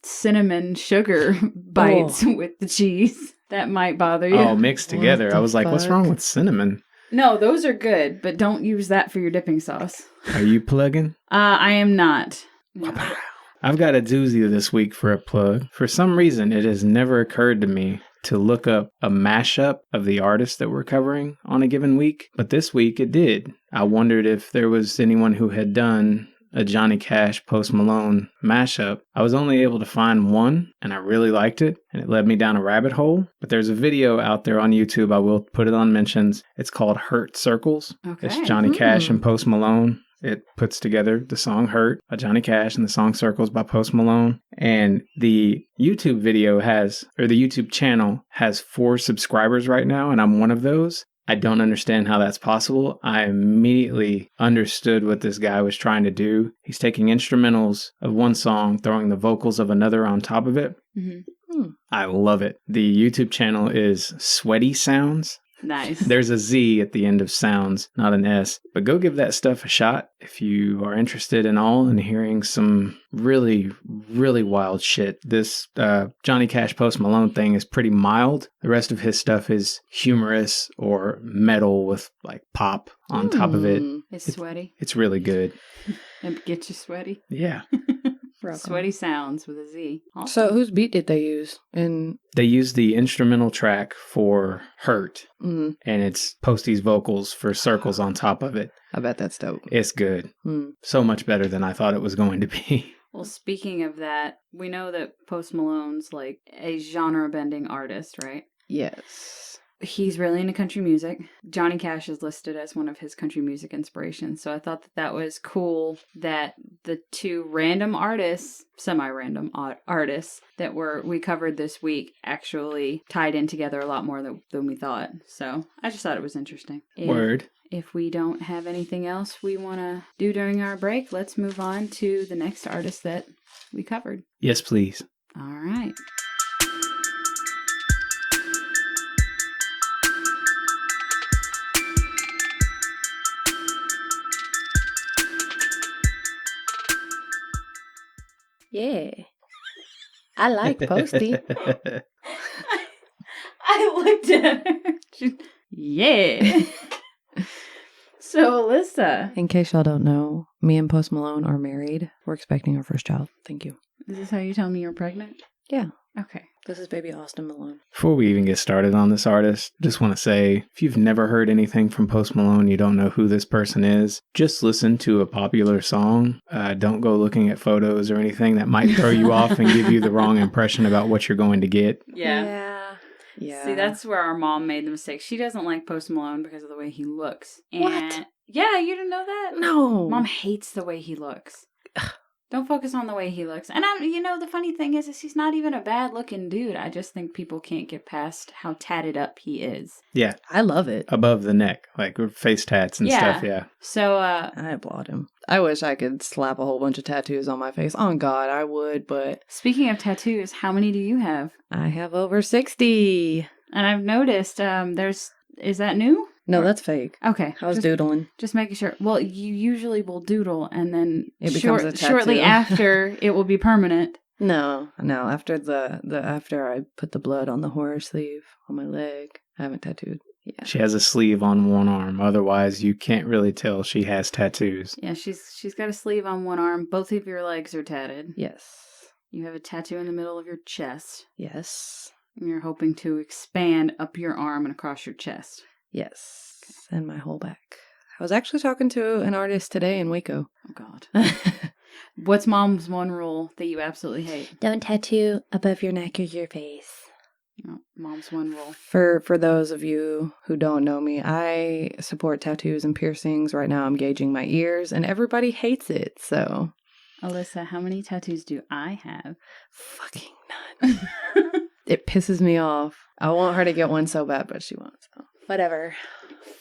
cinnamon sugar bites with the cheese. That might bother you. Oh, mixed together. I was like, what's wrong with cinnamon? No, those are good, but don't use that for your dipping sauce. Are you plugging? I am not. No. I've got a doozy this week for a plug. For some reason, it has never occurred to me to look up a mashup of the artists that we're covering on a given week, but this week it did. I wondered if there was anyone who had done a Johnny Cash Post Malone mashup. I was only able to find one, and I really liked it, and it led me down a rabbit hole. But there's a video out there on YouTube. I will put it on mentions. It's called Hurt Circles. Okay. It's Johnny Cash and Post Malone. It puts together the song Hurt by Johnny Cash and the song Circles by Post Malone. And the YouTube video the YouTube channel has 4 subscribers right now, and I'm one of those. I don't understand how that's possible. I immediately understood what this guy was trying to do. He's taking instrumentals of one song, throwing the vocals of another on top of it. Mm-hmm. I love it. The YouTube channel is Sweaty Sounds. Nice. There's a Z at the end of sounds, not an S. But go give that stuff a shot if you are interested in all and hearing some really, really wild shit. This Johnny Cash Post Malone thing is pretty mild. The rest of his stuff is humorous or metal with like pop on top of it. It's sweaty. It's really good. And get you sweaty. Yeah. Sweaty Sounds with a Z. Awesome. So whose beat did they use? They used the instrumental track for Hurt, and it's Posty's vocals for Circles on top of it. I bet that's dope. It's good. So much better than I thought it was going to be. Well, speaking of that, we know that Post Malone's like a genre-bending artist, right? Yes. He's really into country music. Johnny Cash is listed as one of his country music inspirations. So I thought that was cool that the 2 random artists, semi-random artists that we covered this week actually tied in together a lot more than we thought. So I just thought it was interesting. Word. If we don't have anything else we want to do during our break, let's move on to the next artist that we covered. Yes, please. All right. Yeah. I like Posty. I looked at her. Yeah. So, Alyssa. In case y'all don't know, me and Post Malone are married. We're expecting our first child. Thank you. Is this how you tell me you're pregnant? Yeah. Okay. This is baby Austin Malone. Before we even get started on this artist, just want to say, if you've never heard anything from Post Malone, you don't know who this person is, just listen to a popular song. Don't go looking at photos or anything that might throw you off and give you the wrong impression about what you're going to get. Yeah. See, that's where our mom made the mistake. She doesn't like Post Malone because of the way he looks. And what? Yeah, you didn't know that? No. Mom hates the way he looks. Don't focus on the way he looks. And the funny thing is he's not even a bad looking dude. I just think people can't get past how tatted up he is. Yeah. I love it. Above the neck, like with face tats and stuff, yeah. So, I applaud him. I wish I could slap a whole bunch of tattoos on my face. On God, I would, but... Speaking of tattoos, how many do you have? I have over 60. And I've noticed is that new? No, that's fake. Okay. I was doodling. Just making sure. Well, you usually will doodle and then it becomes a tattoo. shortly after it will be permanent. No. After I put the blood on the horror sleeve on my leg, I haven't tattooed. Yeah. She has a sleeve on one arm. Otherwise, you can't really tell she has tattoos. Yeah, she's got a sleeve on one arm. Both of your legs are tatted. Yes. You have a tattoo in the middle of your chest. Yes. And you're hoping to expand up your arm and across your chest. Yes. And my whole back. I was actually talking to an artist today in Waco. Oh, God. What's Mom's one rule that you absolutely hate? Don't tattoo above your neck or your face. No, Mom's one rule. For those of you who don't know me, I support tattoos and piercings. Right now I'm gauging my ears, and everybody hates it, so... Alyssa, how many tattoos do I have? Fucking none. It pisses me off. I want her to get one so bad, but she won't, so... Whatever.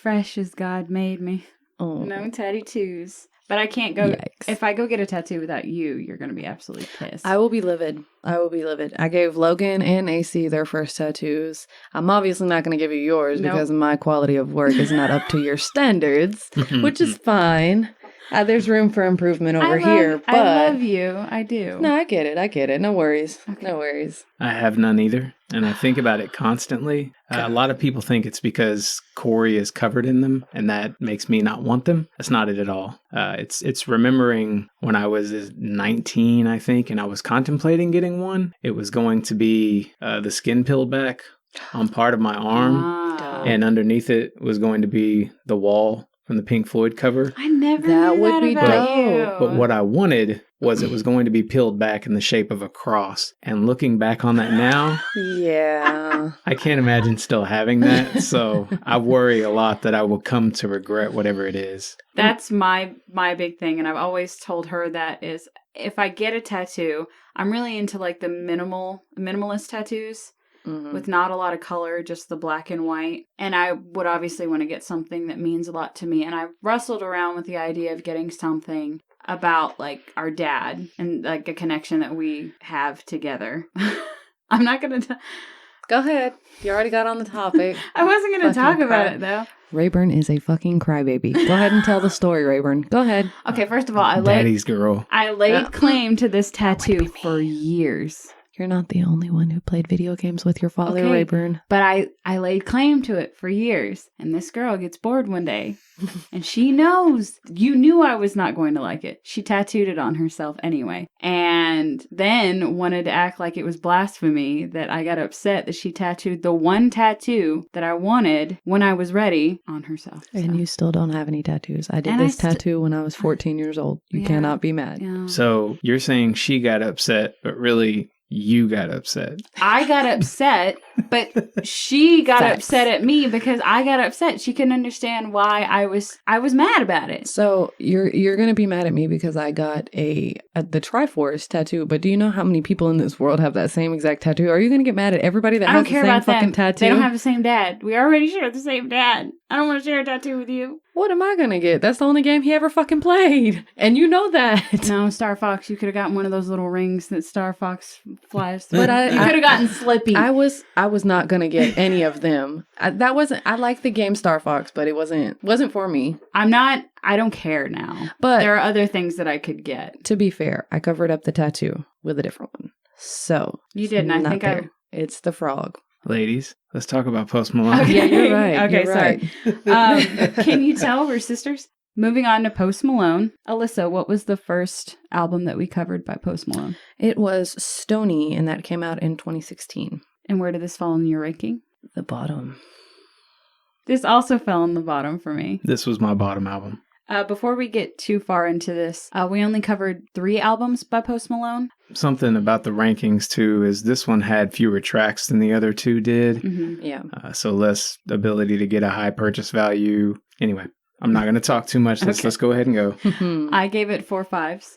Fresh as God made me. Oh. No tattoos. But I can't go... Yikes. If I go get a tattoo without you, you're going to be absolutely pissed. I will be livid. I gave Logan and AC their first tattoos. I'm obviously not going to give you yours because my quality of work is not up to your standards, which is fine. There's room for improvement over here, but... I love you. I do. No, I get it. No worries. Okay. No worries. I have none either, and I think about it constantly. A lot of people think it's because Corey is covered in them, and that makes me not want them. That's not it at all. It's remembering when I was 19, I think, and I was contemplating getting one. It was going to be the skin peeled back on part of my arm, and underneath it was going to be the wall from the Pink Floyd cover. I never That knew would that be about dope. you. But what I wanted was it was going to be peeled back in the shape of a cross. And looking back on that now, Yeah. I can't imagine still having that. So I worry a lot that I will come to regret whatever it is. That's my big thing, and I've always told her that is if I get a tattoo, I'm really into like the minimalist tattoos. Mm-hmm. With not a lot of color, just the black and white. And I would obviously want to get something that means a lot to me. And I wrestled around with the idea of getting something about like our dad and like a connection that we have together. I'm not going to... Go ahead. You already got on the topic. I wasn't going to talk about it though. Rayburn is a fucking crybaby. Go ahead and tell the story, Rayburn. Go ahead. Okay, first of all, Daddy's girl. I laid claim to this tattoo for years. You're not the only one who played video games with your father, Okay. Rayburn. But I laid claim to it for years. And this girl gets bored one day. And she knows. You knew I was not going to like it. She tattooed it on herself anyway. And then wanted to act like it was blasphemy that I got upset that she tattooed the one tattoo that I wanted when I was ready on herself. And you still don't have any tattoos. I did And this tattoo when I was 14 years old. You Yeah. cannot be mad. Yeah. So you're saying she got upset, but really you got upset. I got upset, but she got Facts. upset at me because I got upset. She couldn't understand why I was mad about it. So you're gonna be mad at me because I got the Triforce tattoo, but do you know how many people in this world have that same exact tattoo? Are you gonna get mad at everybody that I has don't the care same about fucking them. tattoo? They don't have the same dad. We already share the same dad. I don't want to share a tattoo with you. What am I gonna get? That's the only game he ever fucking played, and you know that. No, Star Fox. You could have gotten one of those little rings that Star Fox flies through. But you could have gotten Slippy. I was not gonna get any of them. I like the game Star Fox, but it wasn't for me. I don't care now. But There are other things that I could get. to be fair, I covered up the tattoo with a different one. So You did, and I not think there. It's the frog. Ladies, let's talk about Post Malone. Okay. Yeah, you're right. Okay, you're sorry. right. Can you tell we're sisters? Moving on to Post Malone. Alyssa, what was the first album that we covered by Post Malone? It was Stoney, and that came out in 2016. And where did this fall in your ranking? The bottom. This also fell on the bottom for me. This was my bottom album. Before we get too far into this, we only covered 3 albums by Post Malone. Something about the rankings, too, is this one had fewer tracks than the other 2 did. Mm-hmm. Yeah. So less ability to get a high purchase value. Anyway, I'm not going to talk too much. Let's go ahead and go. I gave it 4 5s.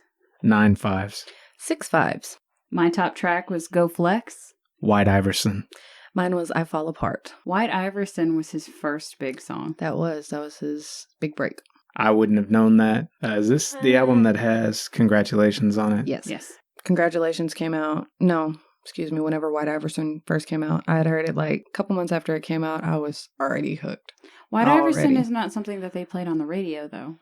9 5s. 6 5s. My top track was Go Flex. White Iverson. Mine was I Fall Apart. White Iverson was his first big song. That was his big break. I wouldn't have known that. Is this the album that has Congratulations on it? Yes. Yes. Congratulations came out. No. whenever White Iverson first came out. I had heard it like a couple months after it came out. I was already hooked. White Iverson is not something that they played on the radio, though.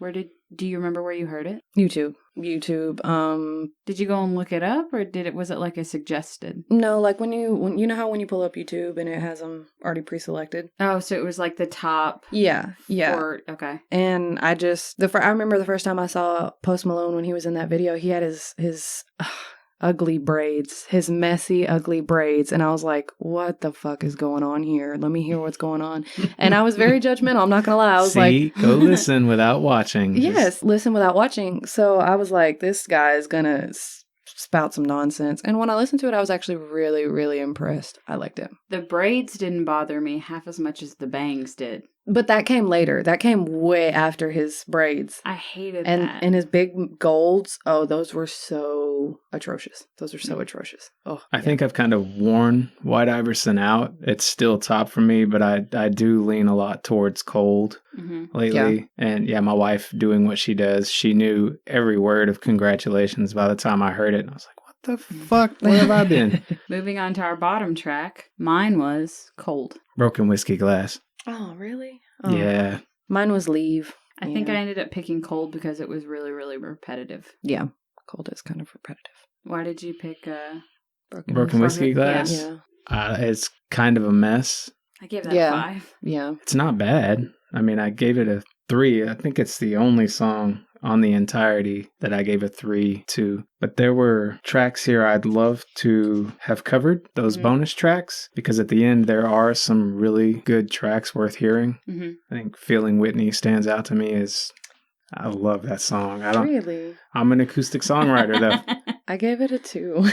Do you remember where you heard it? YouTube. Did you go and look it up, or was it like a suggested? No, like when you know how when you pull up YouTube and it has them already pre-selected. Oh, so it was like the top. Yeah. Okay. And I remember the first time I saw Post Malone when he was in that video. He had his ugly braids, his messy, ugly braids. And I was like, what the fuck is going on here? Let me hear what's going on. And I was very judgmental. I'm not going to lie. I was go listen without watching. Yes, listen without watching. So I was like, this guy is going to spout some nonsense. And when I listened to it, I was actually really, really impressed. I liked it. The braids didn't bother me half as much as the bangs did. But that came later. That came way after his braids. I hated that. And his big golds, those were so atrocious. Those are so atrocious. Oh, I think I've kind of worn White Iverson out. It's still top for me, but I do lean a lot towards cold lately. Yeah. And my wife doing what she does, she knew every word of Congratulations by the time I heard it. And I was like, what the fuck? Where have I been? Moving on to our bottom track, mine was Cold. Broken Whiskey Glass. Oh, really? Oh. Yeah. Mine was Leave. I think I ended up picking Cold because it was really, really repetitive. Yeah. Cold is kind of repetitive. Why did you pick Broken Whiskey Glass? Yeah. It's kind of a mess. I gave that a 5. Yeah. It's not bad. I mean, I gave it a 3. I think it's the only song on the entirety that I gave a 3 to. But there were tracks here I'd love to have covered, those bonus tracks, because at the end there are some really good tracks worth hearing. Mm-hmm. I think Feeling Whitney stands out to me as... I love that song. Really? I'm an acoustic songwriter, though. I gave it a 2.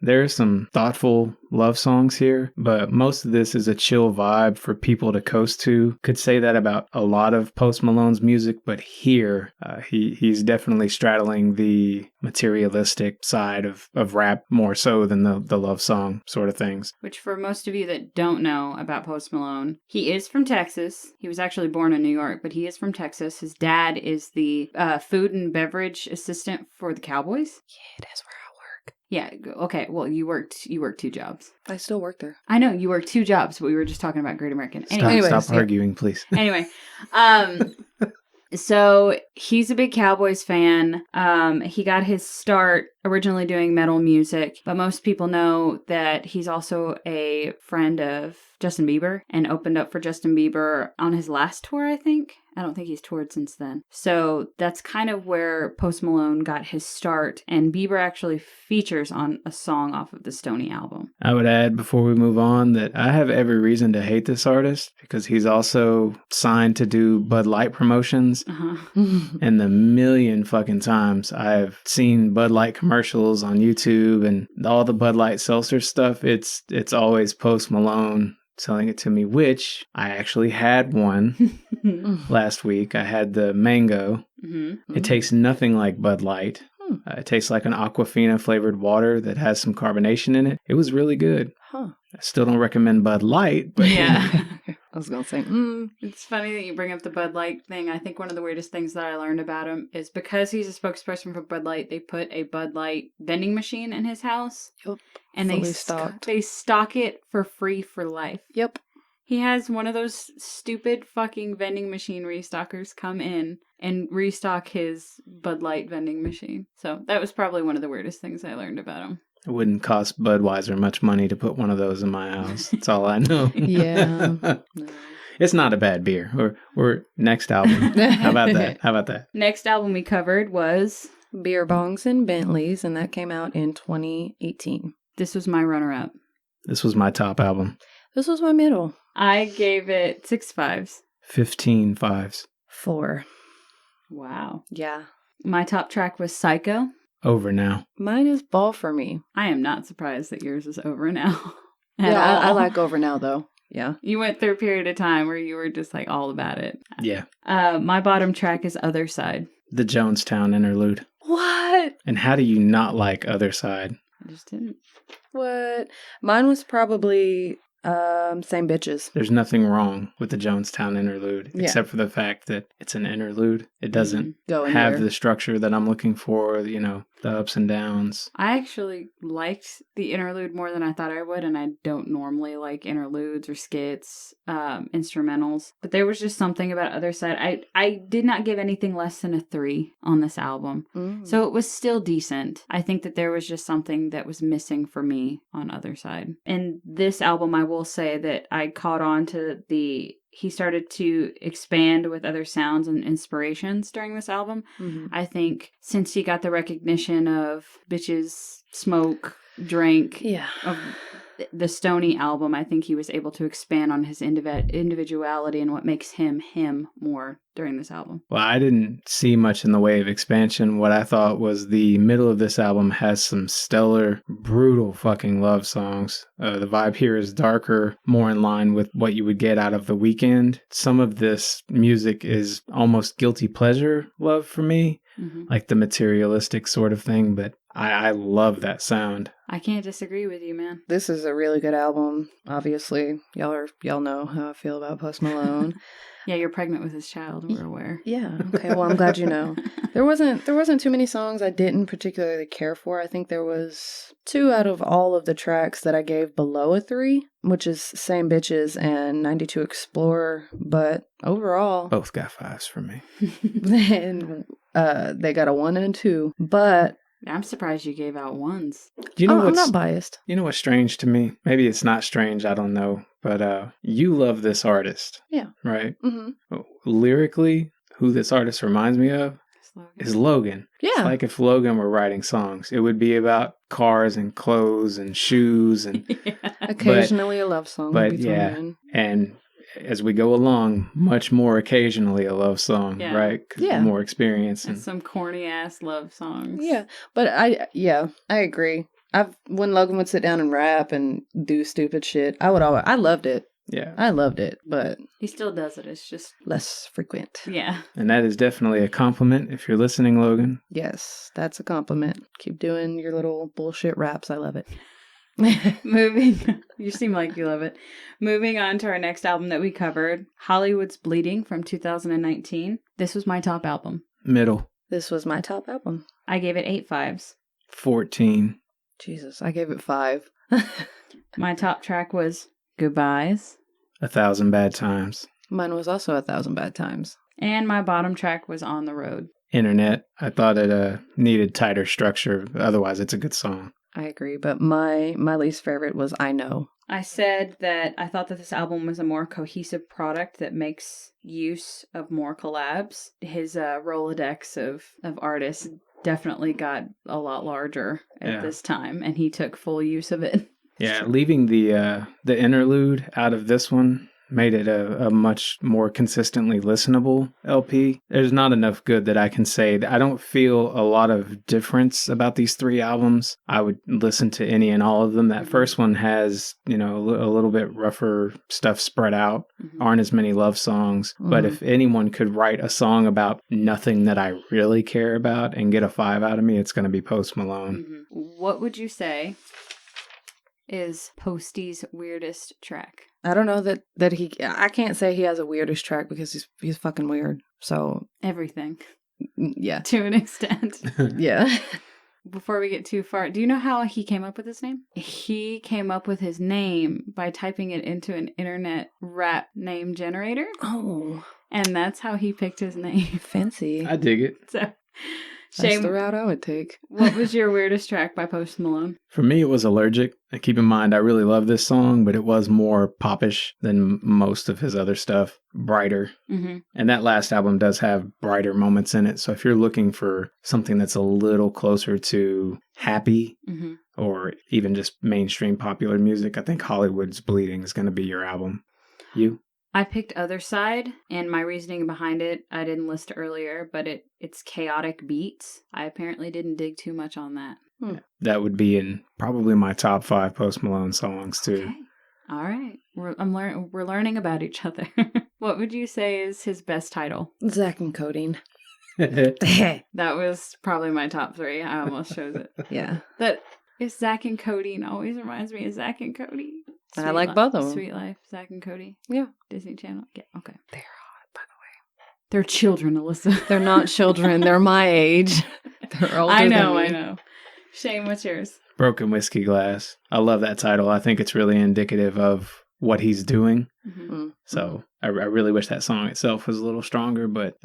There are some thoughtful love songs here, but most of this is a chill vibe for people to coast to. Could say that about a lot of Post Malone's music, but here he's definitely straddling the materialistic side of rap more so than the love song sort of things. Which for most of you that don't know about Post Malone, he is from Texas. He was actually born in New York, but he is from Texas. His dad is the food and beverage assistant for the Cowboys. Yeah, that's where I work. Yeah, okay. Well, you worked 2 jobs. I still work there. I know, you worked 2 jobs, but we were just talking about Great American. Stop arguing, please. Anyway, so he's a big Cowboys fan. He got his start originally doing metal music, but most people know that he's also a friend of Justin Bieber and opened up for Justin Bieber on his last tour, I think. I don't think he's toured since then. So that's kind of where Post Malone got his start, and Bieber actually features on a song off of the Stoney album. I would add before we move on that I have every reason to hate this artist because he's also signed to do Bud Light promotions. And the million fucking times I've seen Bud Light commercials on YouTube and all the Bud Light seltzer stuff, it's always Post Malone selling it to me, which I actually had one last week. I had the mango. It tastes nothing like Bud Light. It tastes like an Aquafina flavored water that has some carbonation in it. It was really good. I still don't recommend Bud Light, but yeah. I was going to say, It's funny that you bring up the Bud Light thing. I think one of the weirdest things that I learned about him is because he's a spokesperson for Bud Light, they put a Bud Light vending machine in his house. Yep. And they stock it for free for life. Yep. He has one of those stupid fucking vending machine restockers come in and restock his Bud Light vending machine. So that was probably one of the weirdest things I learned about him. It wouldn't cost Budweiser much money to put one of those in my house. That's all I know. Yeah. It's not a bad beer. Or next album. How about that? Next album we covered was Beerbongs and Bentleys, and that came out in 2018. This was my runner-up. This was my top album. This was my middle. I gave it 6 5s. 15 5s. 4. Wow. Yeah. My top track was Psycho. Over Now. Mine is Ball for Me. I am not surprised that yours is Over Now. Yeah, I like Over Now, though. Yeah. You went through a period of time where you were just like all about it. Yeah. My bottom track is Other Side. The Jonestown interlude. What? And how do you not like Other Side? I just didn't. What? Mine was probably Same Bitches. There's nothing wrong with the Jonestown interlude, except for the fact that it's an interlude. It doesn't Go have the structure that I'm looking for, the ups and downs. I actually liked the interlude more than I thought I would, and I don't normally like interludes or skits, instrumentals. But there was just something about Other Side. I did not give anything less than a 3 on this album. So it was still decent. I think that there was just something that was missing for me on Other Side. And this album, I will say that I caught on to he started to expand with other sounds and inspirations during this album. I think since he got the recognition of Bitches, Smoke, Drink, of the Stoney album, I think he was able to expand on his individuality and what makes him more during this album. Well, I didn't see much in the way of expansion. What I thought was the middle of this album has some stellar, brutal fucking love songs. The vibe here is darker, more in line with what you would get out of The Weeknd. Some of this music is almost guilty pleasure love for me, like the materialistic sort of thing, but I love that sound. I can't disagree with you, man. This is a really good album. Obviously, y'all know how I feel about Post Malone. Yeah, you're pregnant with his child. We're aware. Yeah. Okay. Well, I'm glad you know. There wasn't too many songs I didn't particularly care for. I think there was 2 out of all of the tracks that I gave below a 3, which is Same Bitches and 92 Explorer. But overall, Both got 5s for me. and they got a 1 and a 2. But I'm surprised you gave out 1s. You know I'm not biased. You know what's strange to me? Maybe it's not strange, I don't know. But you love this artist. Yeah. Right? Lyrically, who this artist reminds me of is Logan. Yeah. It's like if Logan were writing songs. It would be about cars and clothes and shoes and Occasionally a love song. But would be thrown yeah, in. and as we go along, much more occasionally a love song, right? 'Cause more experience. And some corny ass love songs. Yeah, but I agree. When Logan would sit down and rap and do stupid shit, I loved it. Yeah. I loved it, but he still does it. It's just less frequent. Yeah. And that is definitely a compliment if you're listening, Logan. Yes, that's a compliment. Keep doing your little bullshit raps. I love it. Moving, you seem like you love it. Moving on to our next album that we covered, Hollywood's Bleeding from 2019. This was my top album. Middle. This was my top album. I gave it 8 5s. 14. Jesus, I gave it 5. My top track was Goodbyes. 1,000 Bad Times. Mine was also 1,000 Bad Times. And my bottom track was On the Road. Internet. I thought it needed tighter structure. Otherwise, it's a good song. I agree, but my least favorite was I Know. I said that I thought that this album was a more cohesive product that makes use of more collabs. His Rolodex of artists definitely got a lot larger at this time, and he took full use of it. Yeah, leaving the interlude out of this one made it a much more consistently listenable LP. There's not enough good that I can say. I don't feel a lot of difference about these 3 albums. I would listen to any and all of them. That first one has, a little bit rougher stuff spread out. Aren't as many love songs. But if anyone could write a song about nothing that I really care about and get a 5 out of me, it's going to be Post Malone. What would you say is Posty's weirdest track? I don't know that I can't say he has a weirdest track because he's fucking weird. So everything. Yeah. To an extent. Yeah. Before we get too far, do you know how he came up with his name? He came up with his name by typing it into an internet rap name generator. Oh. And that's how he picked his name. Fancy. I dig it. So that's the route I would take. What was your weirdest track by Post Malone? For me, it was Allergic. Keep in mind, I really love this song, but it was more popish than most of his other stuff. Brighter. And that last album does have brighter moments in it. So if you're looking for something that's a little closer to happy or even just mainstream popular music, I think Hollywood's Bleeding is going to be your album. You? I picked Other Side, and my reasoning behind it, I didn't list earlier, but it's chaotic beats. I apparently didn't dig too much on that. That would be in probably my top 5 Post Malone songs, too. Okay. All right. We're learning about each other. What would you say is his best title? Zach and Codeine. That was probably my top 3. I almost chose it. Yeah. That is Zach and Codeine always reminds me of Zach and Cody. I like both of them. Sweet Life, Zach and Cody. Yeah. Disney Channel. Yeah, okay. They're hot, by the way. They're children, Alyssa. They're not children. They're my age. They're older I than me. know. Shane, what's yours? Broken Whiskey Glass. I love that title. I think it's really indicative of what he's doing. Mm-hmm. So I really wish that song itself was a little stronger, but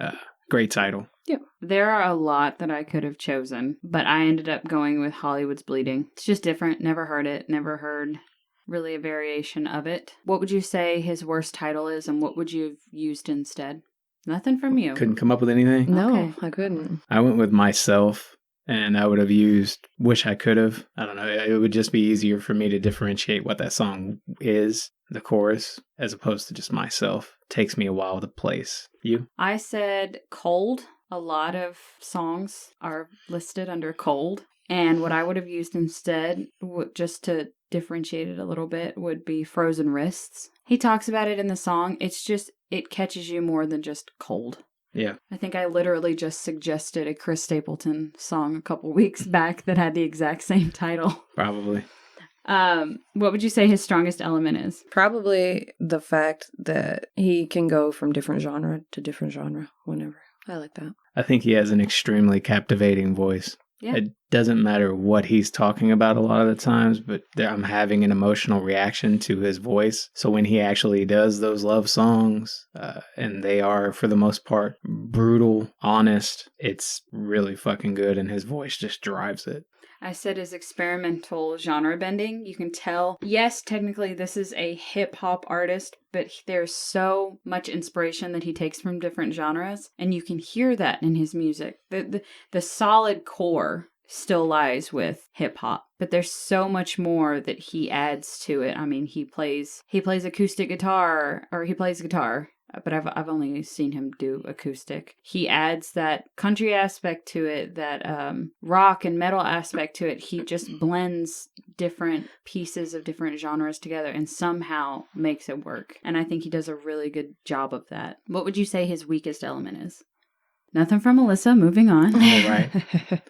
great title. Yeah. There are a lot that I could have chosen, but I ended up going with Hollywood's Bleeding. It's just different. Never heard it. Never heard really a variation of it. What would you say his worst title is, and what would you have used instead? Nothing from you. Couldn't come up with anything? No, Okay. I couldn't. I went with Myself, and I would have used Wish I Could Have. I don't know. It would just be easier for me to differentiate what that song is, the chorus, as opposed to just Myself. Takes me a while to place. You? I said Cold. A lot of songs are listed under Cold. And what I would have used instead, just to differentiate it a little bit, would be Frozen Wrists. He talks about it in the song. It's just, it catches you more than just cold. Yeah. I think I literally just suggested a Chris Stapleton song a couple weeks back that had the exact same title. Probably. What would you say his strongest element is? Probably the fact that he can go from different genre to different genre whenever. I like that. I think he has an extremely captivating voice. Yeah. It doesn't matter what he's talking about a lot of the times, but I'm having an emotional reaction to his voice. So when he actually does those love songs, and they are, for the most part, brutal, honest, it's really fucking good, and his voice just drives it. I said his experimental genre bending. You can tell, yes, technically this is a hip hop artist, but there's so much inspiration that he takes from different genres, and you can hear that in his music. The solid core still lies with hip hop, but there's so much more that he adds to it. I mean, he plays acoustic guitar, or he plays guitar. But I've only seen him do acoustic. He adds that country aspect to it, that rock and metal aspect to it. He just blends different pieces of different genres together and somehow makes it work. And I think he does a really good job of that. What would you say his weakest element is? Nothing from Alyssa. Moving on. All right.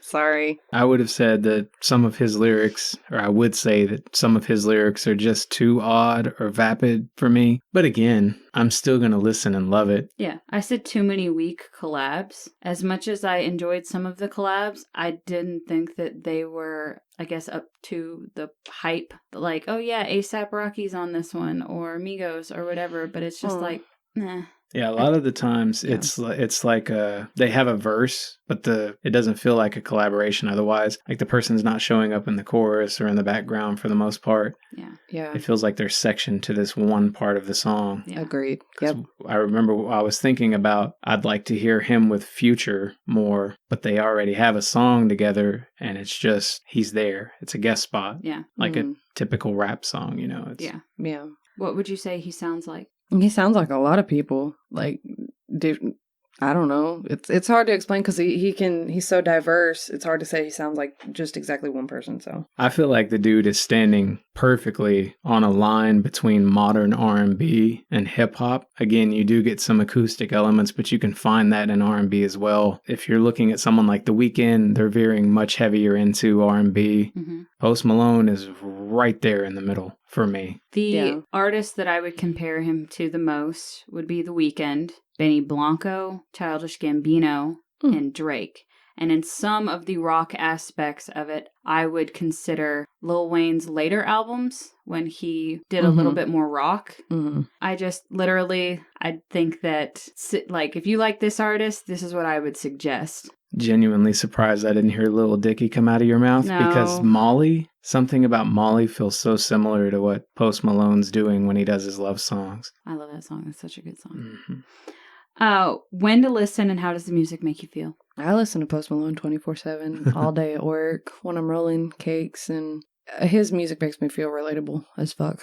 Sorry. I would have said that some of his lyrics, or I would say that some of his lyrics are just too odd or vapid for me. But again, I'm still going to listen and love it. Yeah, I said too many weak collabs. As much as I enjoyed some of the collabs, I didn't think that they were, I guess, up to the hype. Like, oh yeah, A$AP Rocky's on this one, or Migos, or whatever. But it's just like, nah. Yeah, a lot of the times it's like they have a verse, but it doesn't feel like a collaboration otherwise. Like the person's not showing up in the chorus or in the background for the most part. Yeah. It feels like they're sectioned to this one part of the song. Yeah. Agreed. Yep. I remember I was thinking about, I'd like to hear him with Future more, but they already have a song together and it's just, he's there. It's a guest spot. Yeah. Like a typical rap song, you know? It's, Yeah. What would you say he sounds like? He sounds like a lot of people. Like, I don't know. It's hard to explain because he's so diverse. It's hard to say he sounds like just exactly one person. So I feel like the dude is standing perfectly on a line between modern R&B and hip hop. Again, you do get some acoustic elements, but you can find that in R&B as well. If you're looking at someone like The Weeknd, they're veering much heavier into R&B. Mm-hmm. Post Malone is right there in the middle for me. The artist that I would compare him to the most would be The Weeknd, Benny Blanco, Childish Gambino, and Drake. And in some of the rock aspects of it, I would consider Lil Wayne's later albums when he did a little bit more rock. I just I think that, like, if you like this artist, this is what I would suggest. Genuinely surprised I didn't hear Lil Dicky come out of your mouth because something about Molly feels so similar to what Post Malone's doing when he does his love songs. I love that song. It's such a good song. When to listen and how does the music make you feel? I listen to Post Malone 24/7 all day at work when I'm rolling cakes, and his music makes me feel relatable as fuck.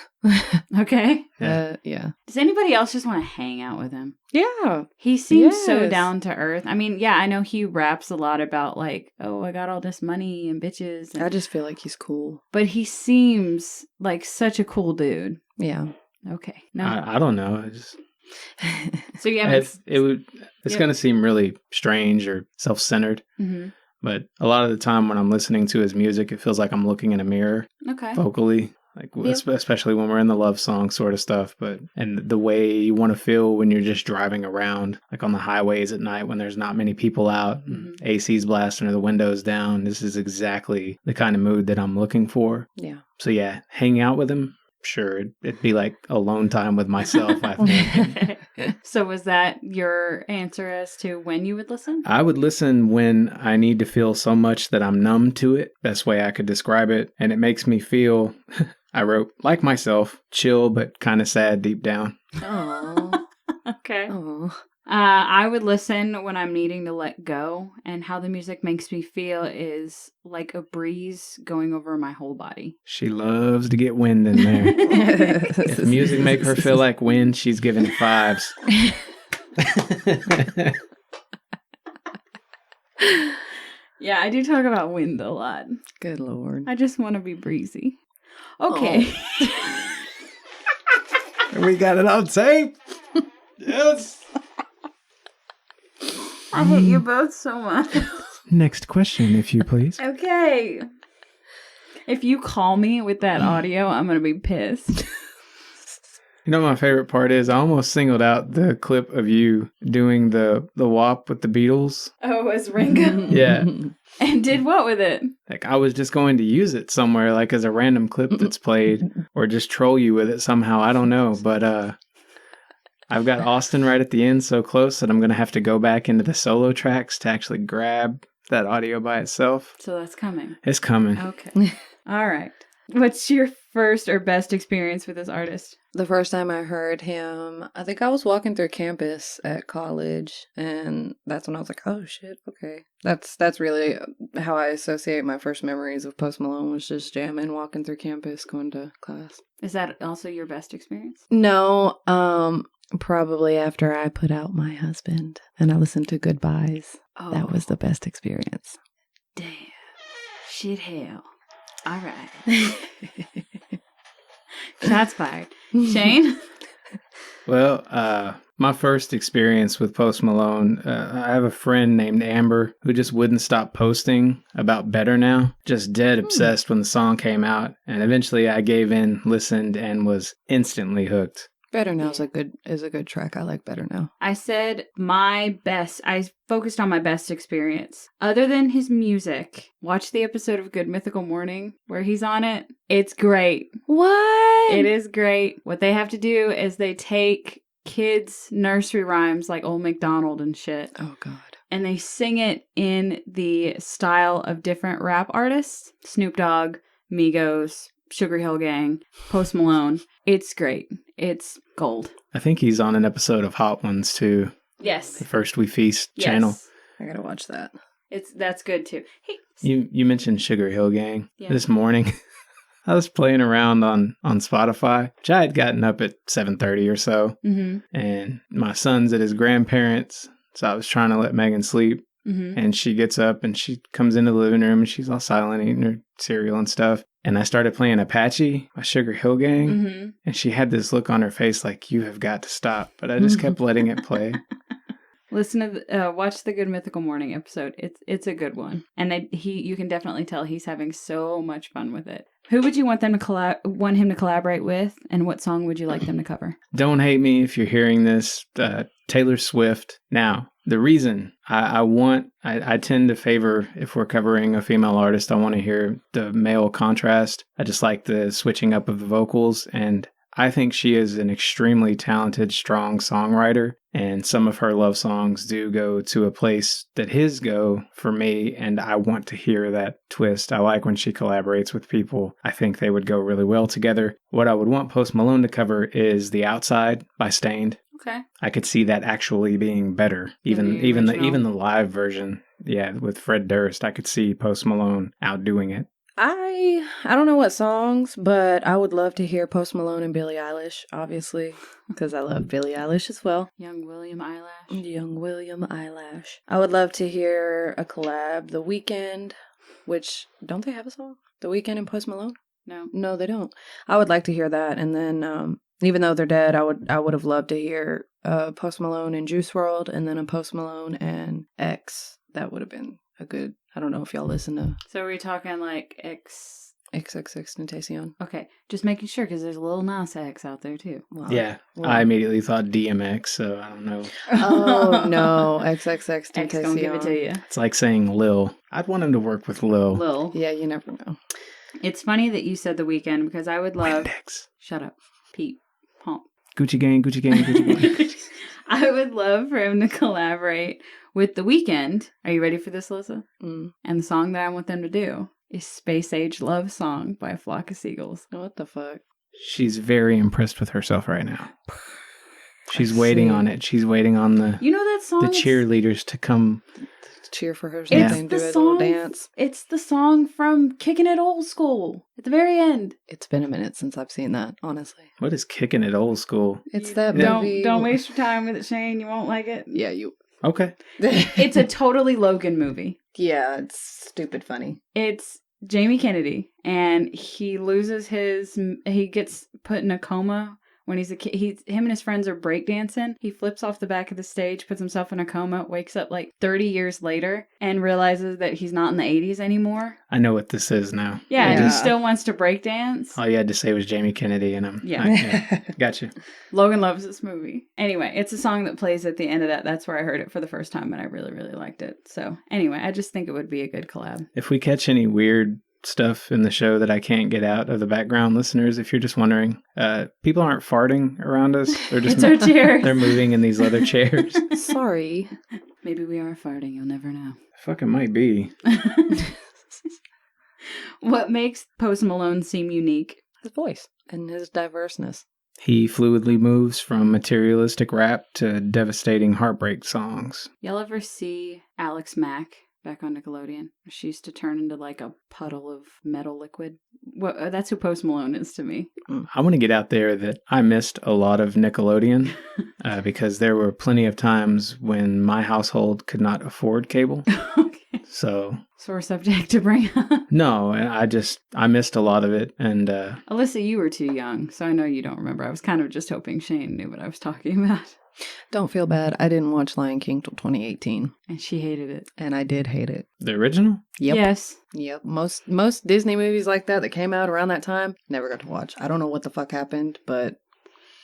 Okay. Yeah. Does anybody else just want to hang out with him? Yeah. He seems so down to earth. I mean, yeah, I know he raps a lot about like, oh, I got all this money and bitches. And, I just feel like he's cool. but he seems like such a cool dude. Yeah. Okay. No. I don't know. I just... So yeah, it's going to seem really strange or self-centered, but a lot of the time when I'm listening to his music, it feels like I'm looking in a mirror okay. vocally. Like, Yeah. especially when we're in the love song sort of stuff, and the way you want to feel when you're just driving around, like on the highways at night when there's not many people out, AC's blasting or the windows down. This is exactly the kind of mood that I'm looking for. Yeah. So yeah, hang out with him. Sure, it'd be like alone time with myself, I think. So was that your answer as to when you would listen? I would listen when I need to feel so much that I'm numb to it. Best way I could describe it. And it makes me feel, I wrote, like myself, chill but kind of sad deep down. Oh. Okay. Oh. I would listen when I'm needing to let go, and how the music makes me feel is like a breeze going over my whole body. She loves to get wind in there. If the music make her feel like wind, she's giving it fives. Yeah, I do talk about wind a lot. Good Lord. I just want to be breezy. Okay. We got it on tape. Yes. I hate you both so much. Next question, if you please. Okay. If you call me with that audio, I'm going to be pissed. You know, my favorite part is I almost singled out the clip of you doing the WAP with the Beatles. Oh, as Ringo? Yeah. And did what with it? Like, I was just going to use it somewhere, like as a random clip that's played, or just troll you with it somehow. I don't know. But I've got Austin right at the end so close that I'm going to have to go back into the solo tracks to actually grab that audio by itself. So that's coming. It's coming. Okay. All right. What's your first or best experience with this artist? The first time I heard him, I think I was walking through campus at college, and that's when I was like, oh shit, okay. That's really how I associate my first memories of Post Malone, was just jamming, walking through campus, going to class. Is that also your best experience? No, probably after I put out my husband and I listened to Goodbyes. Oh. That was the best experience. Damn. Shit hell. All right. Shots fired. Shane? Well, my first experience with Post Malone, I have a friend named Amber who just wouldn't stop posting about Better Now. Just dead obsessed when the song came out. And eventually I gave in, listened, and was instantly hooked. Better Now is a good track. I like Better Now. I said I focused on my best experience. Other than his music, watch the episode of Good Mythical Morning where he's on it. It's great. What? It is great. What they have to do is they take kids' nursery rhymes like Old MacDonald and shit, Oh, God. and they sing it in the style of different rap artists. Snoop Dogg, Migos, Sugar Hill Gang, Post Malone. It's great. It's gold. I think he's on an episode of Hot Ones too. Yes. The First We Feast channel. I gotta watch that. That's good too. Hey. You mentioned Sugar Hill Gang. Yeah. This morning. I was playing around on Spotify, which I had gotten up at 7:30 or so. Mm-hmm. And my son's at his grandparents', so I was trying to let Megan sleep. Mm-hmm. And she gets up and she comes into the living room and she's all silent eating her cereal and stuff. And I started playing Apache by Sugar Hill Gang. Mm-hmm. And she had this look on her face like, you have got to stop. But I just kept letting it play. Listen to watch the Good Mythical Morning episode. It's a good one, and you can definitely tell he's having so much fun with it. Who would you want him to collaborate with, and what song would you like them to cover? Don't hate me if you're hearing this. Taylor Swift. Now, the reason I tend to favor, if we're covering a female artist, I want to hear the male contrast. I just like the switching up of the vocals, and I think she is an extremely talented, strong songwriter, and some of her love songs do go to a place that his go for me, and I want to hear that twist. I like when she collaborates with people. I think they would go really well together. What I would want Post Malone to cover is The Outside by Stained. Okay. I could see that actually being better. Even the live version, yeah, with Fred Durst, I could see Post Malone outdoing it. I don't know what songs, but I would love to hear Post Malone and Billie Eilish, obviously, because I love Billie Eilish as well. Young William Eyelash. Young William Eyelash. I would love to hear a collab, The Weeknd, which, don't they have a song? The Weeknd and Post Malone? No, they don't. I would like to hear that, and then even though they're dead, I would have loved to hear Post Malone and Juice WRLD, and then a Post Malone and X. That would have been a good. I don't know if y'all listen to. So are we talking like X XXXTentacion. Okay, just making sure because there's a little Nas X out there too. Well, Yeah. well. I immediately thought DMX, so I don't know. Oh, no. X XXXTentacion. gonna give it to you. It's like saying Lil. I'd want him to work with Lil. Lil. Yeah, you never know. It's funny that you said The Weeknd because I would love. Windex. Shut up, Pete. Honk. Gucci gang, Gucci gang, Gucci gang. I would love for him to collaborate with The Weeknd. Are you ready for this, Alyssa? Mm. And the song that I want them to do is Space Age Love Song by A Flock of Seagulls. What the fuck? She's very impressed with herself right now. She's I waiting see. on it. She's waiting on the You know that song? cheerleaders to come. Cheer for her Yeah. something, do the a little song. dance. It's the song from Kicking It Old School at the very end. It's been a minute since I've seen that, honestly. What is kicking it old school? It's that Don't movie. don't waste your time with it, Shane. You won't like it. Yeah, you. Okay. It's a totally Logan movie. Yeah, it's stupid funny. It's Jamie Kennedy, and he loses he gets put in a coma when he's a kid. Him and his friends are breakdancing. He flips off the back of the stage, puts himself in a coma, wakes up like 30 years later, and realizes that he's not in the 80s anymore. I know what this is now. Yeah, and Yeah. he still wants to breakdance. All you had to say was Jamie Kennedy, and I'm. Yeah. Gotcha. Logan loves this movie. Anyway, it's a song that plays at the end of that. That's where I heard it for the first time, and I really, really liked it. So anyway, I just think it would be a good collab. If we catch any weird stuff in the show that I can't get out of the background, listeners, if you're just wondering, people aren't farting around us. They're just It's our chairs. they're moving in these leather chairs. Sorry. Maybe we are farting. You'll never know. Fucking might be. What makes Post Malone seem unique? His voice and his diverseness. He fluidly moves from materialistic rap to devastating heartbreak songs. Y'all ever see Alex Mack back on Nickelodeon? She used to turn into like a puddle of metal liquid. Well, that's who Post Malone is to me. I want to get out there that I missed a lot of Nickelodeon because there were plenty of times when my household could not afford cable. Okay. So, Sore subject to bring up. no, I missed a lot of it. And Alyssa, you were too young, so I know you don't remember. I was kind of just hoping Shane knew what I was talking about. Don't feel bad. I didn't watch Lion King till 2018. And she hated it. And I did hate it. the original? Yep. Yes. Yep. Most Disney movies like that came out around that time, never got to watch. I don't know what the fuck happened, but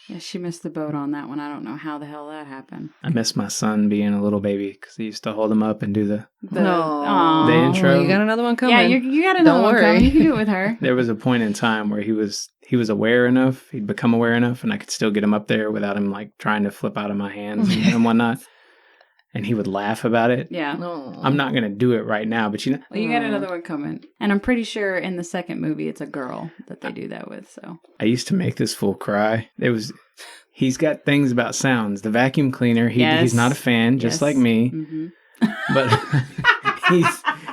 Yeah, she missed the boat on that one. I don't know how the hell that happened. I miss my son being a little baby because he used to hold him up and do the... Aw. The intro. You got another one coming. Yeah, you got another Don't one worry. coming. You can do it with her. There was a point in time where he was aware enough, he'd become aware enough, and I could still get him up there without him like trying to flip out of my hands and whatnot. And he would laugh about it. Yeah. No. I'm not going to do it right now, but you know... Well, you got another one coming. And I'm pretty sure in the second movie it's a girl that they do that with, so. I used to make this fool cry. He's got things about sounds. The vacuum cleaner, he's not a fan, just Yes. like me. Mm-hmm. But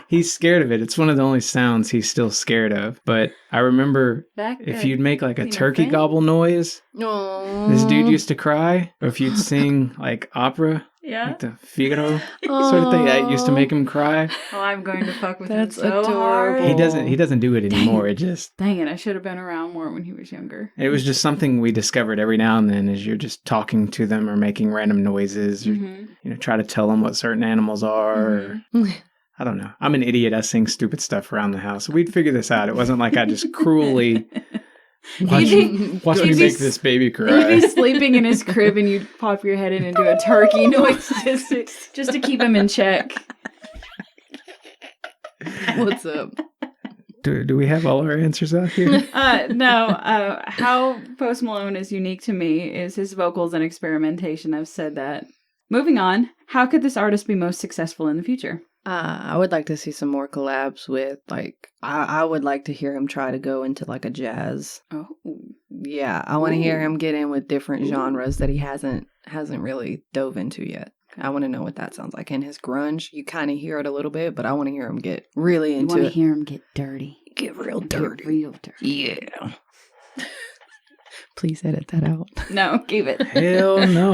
he's scared of it. It's one of the only sounds he's still scared of. But I remember if you'd make like a cleaner turkey thing? gobble noise, Aw. this dude used to cry. Or if you'd sing like opera, Yeah. like the Figaro sort of thing, that used to make him cry. Oh, I'm going to fuck with That's him so adorable. hard. He doesn't do it anymore. It just... Dang it, I should have been around more when he was younger. It was just something we discovered every now and then as you're just talking to them or making random noises or, Mm-hmm. try to tell them what certain animals are. Or, I don't know. I'm an idiot. I sing stupid stuff around the house. We'd figure this out. It wasn't like I just cruelly watch me you'd be make this baby He'd be cry. sleeping in his crib and you'd pop your head in and do a turkey noise just to keep him in check. What's up? Do we have all our answers out here? No, how Post Malone is unique to me is his vocals and experimentation. I've said that. Moving on, how could this artist be most successful in the future? I would like to see some more collabs with, like, I would like to hear him try to go into, like, a jazz. Oh, Yeah, I want to hear Ooh. him get in with different Ooh. genres that he hasn't really dove into yet. I want to know what that sounds like. In his grunge, you kind of hear it a little bit, but I want to hear him get really you into want to it. hear him get dirty. Get real Get dirty. real dirty. Yeah. Please edit that out. No, keep it. Hell no.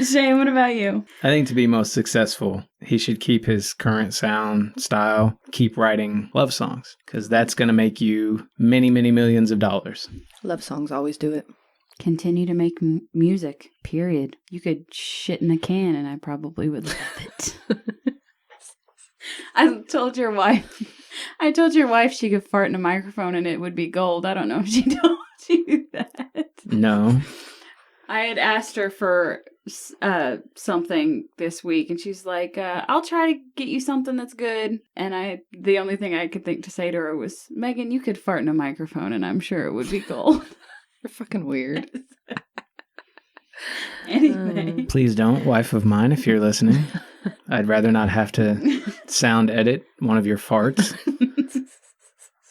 Shane, what about you? I think to be most successful, he should keep his current sound style, keep writing love songs, because that's going to make you many, many millions of dollars. Love songs always do it. Continue to make music, period. You could shit in a can and I probably would love it. I told your wife I told your wife she could fart in a microphone and it would be gold. I don't know if she told you that. No. I had asked her for something this week, and she's like, I'll try to get you something that's good. And the only thing I could think to say to her was, Megan, you could fart in a microphone, and I'm sure it would be gold. You're fucking weird. Anyway. Please don't, wife of mine, if you're listening. I'd rather not have to sound edit one of your farts.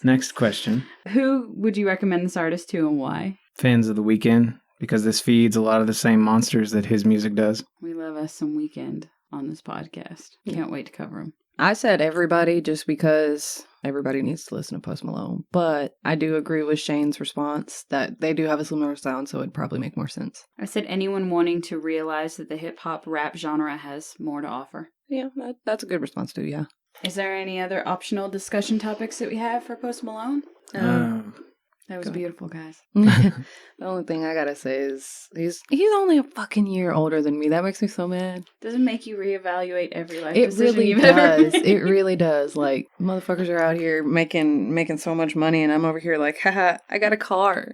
Next question. Who would you recommend this artist to and why? Fans of The Weeknd, because this feeds a lot of the same monsters that his music does. We love us some Weeknd on this podcast. Can't wait to cover him. I said everybody just because everybody needs to listen to Post Malone. But I do agree with Shane's response that they do have a similar sound, so it'd probably make more sense. I said anyone wanting to realize that the hip-hop rap genre has more to offer. Yeah, that's a good response too, yeah. Is there any other optional discussion topics that we have for Post Malone? That was beautiful, guys. The only thing I gotta say is he's only a fucking year older than me. That makes me so mad. Does it make you reevaluate every life It decision really you've ever does. It really does. Like, motherfuckers are out here making so much money, and I'm over here like, haha, I got a car.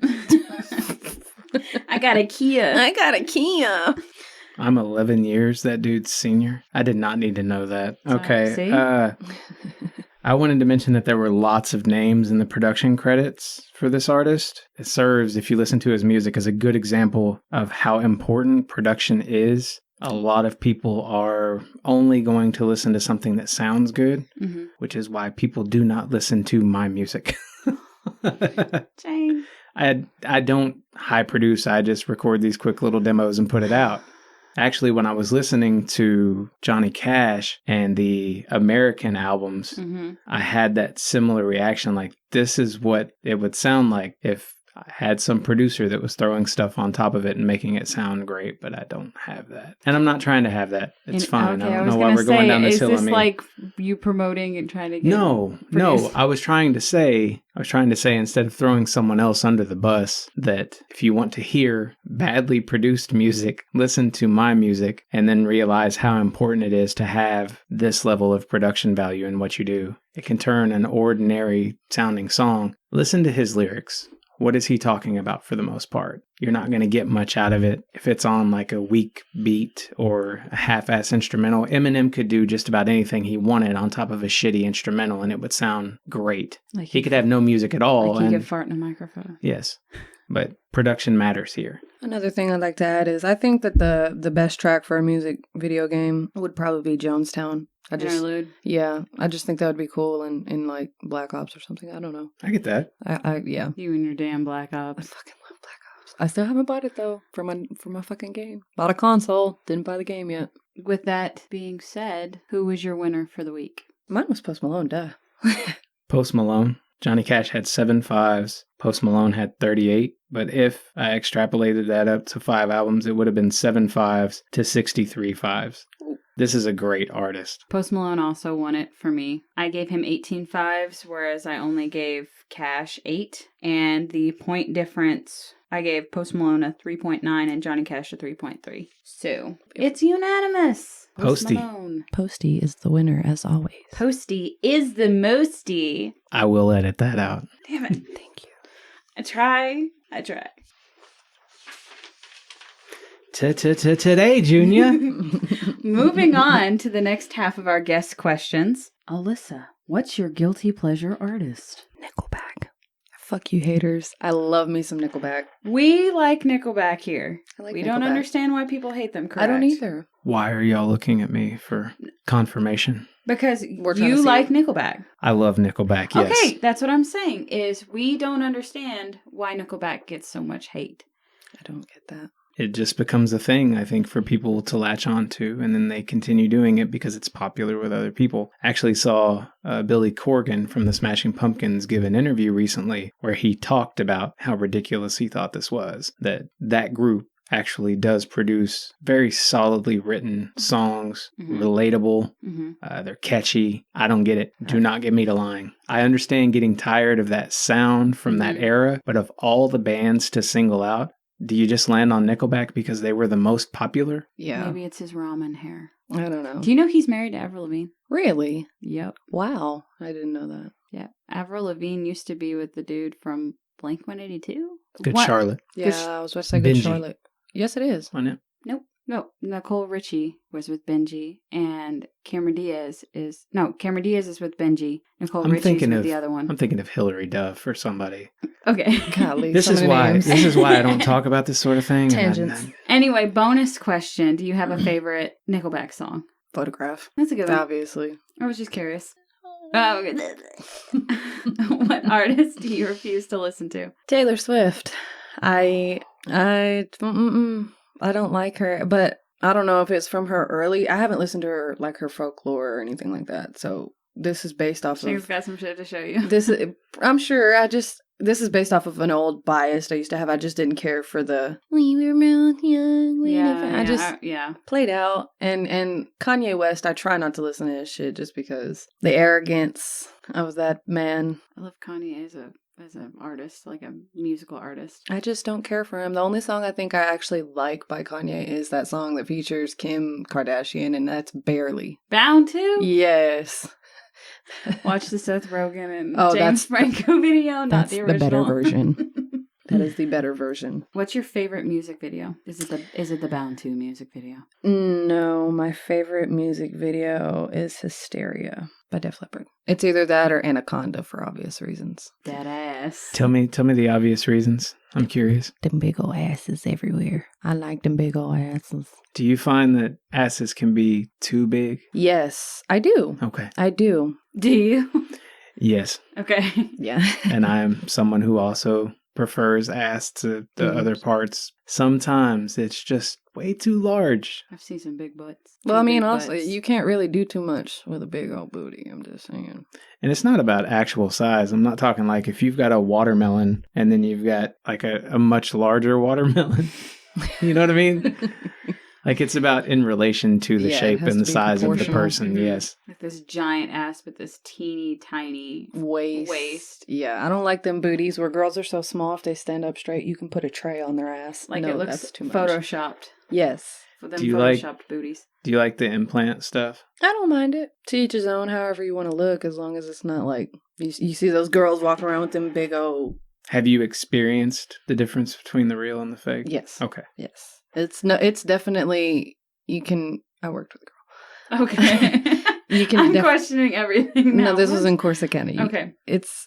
I got a Kia. I got a Kia. I'm 11 years that dude's senior. I did not need to know that. Okay. See? I wanted to mention that there were lots of names in the production credits for this artist. It serves, if you listen to his music, as a good example of how important production is. A lot of people are only going to listen to something that sounds good, which is why people do not listen to my music. Jane. I don't high produce. I just record these quick little demos and put it out. Actually, when I was listening to Johnny Cash and the American albums, I had that similar reaction. Like, this is what it would sound like if I had some producer that was throwing stuff on top of it and making it sound great, but I don't have that. And I'm not trying to have that. It's fine. Okay, I don't know why we're going down this hill. Is this like you promoting and trying to get No. I was trying to say, instead of throwing someone else under the bus, that if you want to hear badly produced music, listen to my music and then realize how important it is to have this level of production value in what you do. It can turn an ordinary sounding song. Listen to his lyrics. What is he talking about for the most part? You're not going to get much out of it if it's on like a weak beat or a half-ass instrumental. Eminem could do just about anything he wanted on top of a shitty instrumental and it would sound great. Like he could have no music at all. Like he could fart in a microphone. Yes, but production matters here. Another thing I'd like to add is I think that the best track for a music video game would probably be Jonestown. Interlude. Yeah, I just think that would be cool in like Black Ops or something. I don't know. I get that. Yeah. You and your damn Black Ops. I fucking love Black Ops. I still haven't bought it though for my fucking game. Bought a console, didn't buy the game yet. With that being said, who was your winner for the week? Mine was Post Malone, duh. Post Malone. Johnny Cash had 7 5s. Post Malone had 38. But if I extrapolated that up to 5 albums, it would have been 7 5s to 63 5s. This is a great artist. Post Malone also won it for me. I gave him 18 5s, whereas I only gave Cash 8. And the point difference, I gave Post Malone a 3.9 and Johnny Cash a 3.3. So, it's unanimous. Posty. Malone. Posty is the winner as always. Posty is the mosty. I will edit that out. Damn it. Thank you. I try. Today, Junior. Moving on to the next half of our guest questions. Alyssa, what's your guilty pleasure artist? Nickelback. Fuck you haters. I love me some Nickelback. We like Nickelback here. We don't understand why people hate them, correct? I don't either. Why are y'all looking at me for confirmation? Because We're trying to you see like it. Nickelback. I love Nickelback, yes. Okay, that's what I'm saying, is we don't understand why Nickelback gets so much hate. I don't get that. It just becomes a thing, I think, for people to latch on to, and then they continue doing it because it's popular with other people. I actually saw Billy Corgan from the Smashing Pumpkins give an interview recently where he talked about how ridiculous he thought this was, that group actually does produce very solidly written songs, relatable, they're catchy. I don't get it. Do not get me to lying. I understand getting tired of that sound from that era, but of all the bands to single out, do you just land on Nickelback because they were the most popular? Yeah. Maybe it's his ramen hair. I don't know. Do you know he's married to Avril Lavigne? Really? Yep. Wow. I didn't know that. Yeah. Avril Lavigne used to be with the dude from Blink-182. Good What? Charlotte. Yeah, I was about to say Good Benji. Charlotte. Yes, it is. Wasn't it? Nope. No. Nicole Richie was with Benji, and Cameron Diaz is with Benji. Nicole Richie's with the other one. I'm thinking of Hillary Duff or somebody. Okay. Golly, This is why I don't talk about this sort of thing. Tangents. Anyway, bonus question. Do you have a favorite Nickelback song? Photograph. That's a good one. Obviously. I was just curious. Oh, okay. What artist do you refuse to listen to? Taylor Swift. I don't like her, but I don't know if it's from her early. I haven't listened to her, like her folklore or anything like that. So this is based off She's of. got some shit to show you. I'm sure. This is based off of an old bias I used to have. I just didn't care for the we were real young. I played out. And Kanye West, I try not to listen to his shit just because the arrogance of that man. I love Kanye as an artist, like a musical artist. I just don't care for him. The only song I think I actually like by Kanye is that song that features Kim Kardashian, and that's Barely. Bound to? Yes. Watch the Seth Rogen and James James Franco video, not the original. That's the better version. That is the better version. What's your favorite music video? Is it the Bound to music video? No, my favorite music video is Hysteria by Def Leppard. It's either that or Anaconda for obvious reasons. Dead ass. Tell me the obvious reasons. I'm curious. Them big ol' asses everywhere. I like them big ol' asses. Do you find that asses can be too big? Yes, I do. Okay. I do. Do you? Yes. Okay. Yeah. And I am someone who also prefers ass to the other parts. Sometimes it's just way too large. I've seen some big butts. Well, I mean, also, you can't really do too much with a big old booty. I'm just saying. And it's not about actual size. I'm not talking like if you've got a watermelon and then you've got like a much larger watermelon. You know what I mean? Like it's about in relation to the shape and the size of the person. Mm-hmm. Yes. Like this giant ass with this teeny tiny waist. Yeah, I don't like them booties where girls are so small. If they stand up straight, you can put a tray on their ass. Like no, it looks that's too much. photoshopped. Yes. For them Do you photoshopped booties. Do you like the implant stuff? I don't mind it. To each his own, however you want to look, as long as it's not like you see those girls walking around with them big old. Have you experienced the difference between the real and the fake? Yes. Okay. Yes. It's definitely, I worked with a girl. Okay. I'm questioning everything now. No, this was in Corsicana. Okay. It's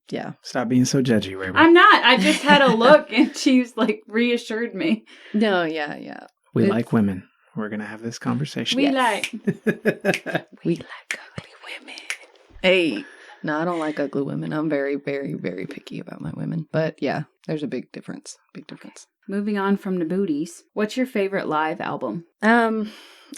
yeah. Stop being so judgy, Ray. I'm not. I just had a look and she's like reassured me. No, yeah. We like women. We're going to have this conversation. We like ugly women. Hey. No, I don't like ugly women. I'm very, very, very picky about my women. But yeah, there's a big difference. Moving on from the booties, what's your favorite live album? I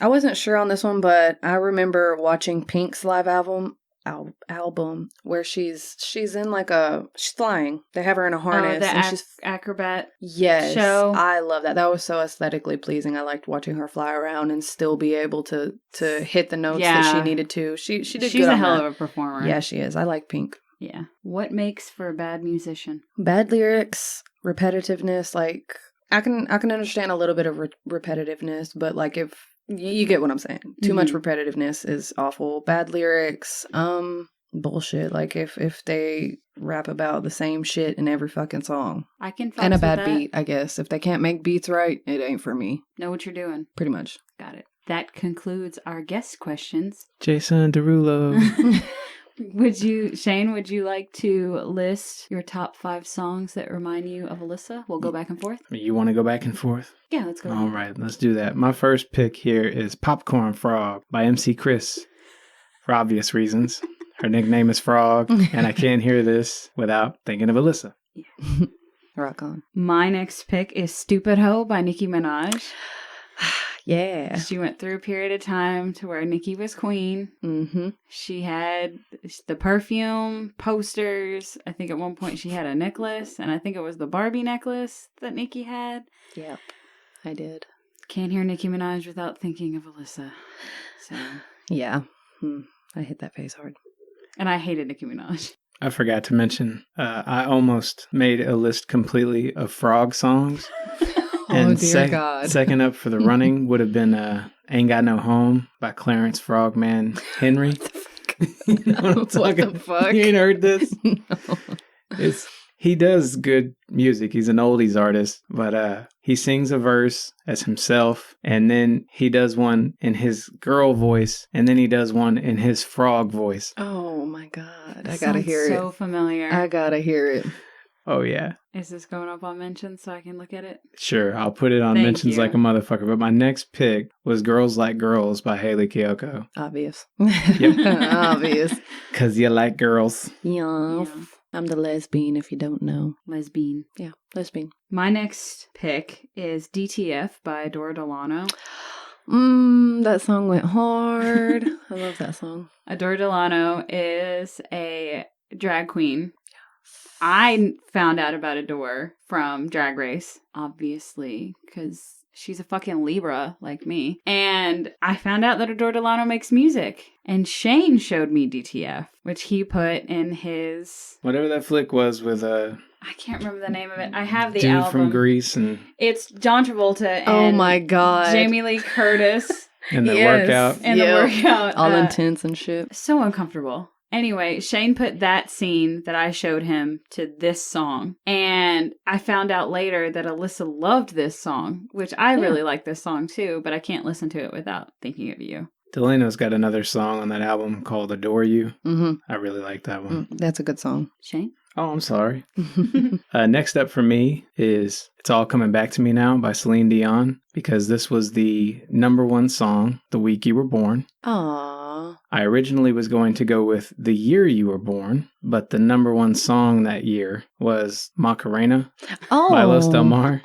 wasn't sure on this one, but I remember watching Pink's live album where she's in like she's flying. They have her in a harness and she's acrobat show. I love that. That was so aesthetically pleasing. I liked watching her fly around and still be able to hit the notes that she needed to. She did good. She's a hell of a performer. Yeah, she is. I like Pink. Yeah. What makes for a bad musician? Bad lyrics, repetitiveness. Like I can understand a little bit of repetitiveness, but like if you get what I'm saying, too much repetitiveness is awful. Bad lyrics, bullshit. Like if they rap about the same shit in every fucking song, I can. And a bad beat, I guess. If they can't make beats right, it ain't for me. Know what you're doing. Pretty much. Got it. That concludes our guest questions. Jason Derulo. Would you like to list your top 5 songs that remind you of Alyssa? We'll go back and forth. You want to go back and forth? Yeah, let's go. All right, let's do that. My first pick here is Popcorn Frog by MC Chris, for obvious reasons. Her nickname is Frog, and I can't hear this without thinking of Alyssa. Yeah. Rock on. My next pick is Stupid Ho by Nicki Minaj. Yeah. She went through a period of time to where Nicki was queen. Mm-hmm. She had the perfume, posters. I think at one point she had a necklace, and I think it was the Barbie necklace that Nicki had. Yep, I did. Can't hear Nicki Minaj without thinking of Alyssa. So yeah, I hit that phase hard. And I hated Nicki Minaj. I forgot to mention, I almost made a list completely of Frog songs. And dear God. Second up for the running would have been Ain't Got No Home by Clarence Frogman Henry. You know what I'm What talking the fuck? You ain't heard this? No. He does good music. He's an oldies artist, but he sings a verse as himself, and then he does one in his girl voice, and then he does one in his frog voice. Oh my god. I This gotta sounds hear so it. familiar. I gotta hear it. Oh, yeah. Is this going up on mentions so I can look at it? Sure, I'll put it on Thank mentions you. like a motherfucker. But my next pick was Girls Like Girls by Haley Kiyoko. Obvious. Yep. Obvious. Because you like girls. Yeah. I'm the lesbian if you don't know. Lesbian. Yeah, lesbian. My next pick is DTF by Dora Delano. That song went hard. I love that song. Adore Delano is a drag queen. I found out about Adore from Drag Race, obviously, because she's a fucking Libra like me. And I found out that Adore Delano makes music. And Shane showed me DTF, which he put in his... Whatever that flick was with a I can't remember the name of it. I have the dude album. from Greece and It's John Travolta and Oh my god. Jamie Lee Curtis the Yes. workout. and Yep. the workout. All intense and shit. So uncomfortable. Anyway, Shane put that scene that I showed him to this song. And I found out later that Alyssa loved this song, which I really like this song too, but I can't listen to it without thinking of you. Delano's got another song on that album called Adore You. Mm-hmm. I really like that one. That's a good song. Shane? Oh, I'm sorry. Next up for me is It's All Coming Back to Me Now by Celine Dion, because this was the #1 song the week you were born. Aww. I originally was going to go with the year you were born, but the #1 song that year was Macarena Oh. by Los Del Mar.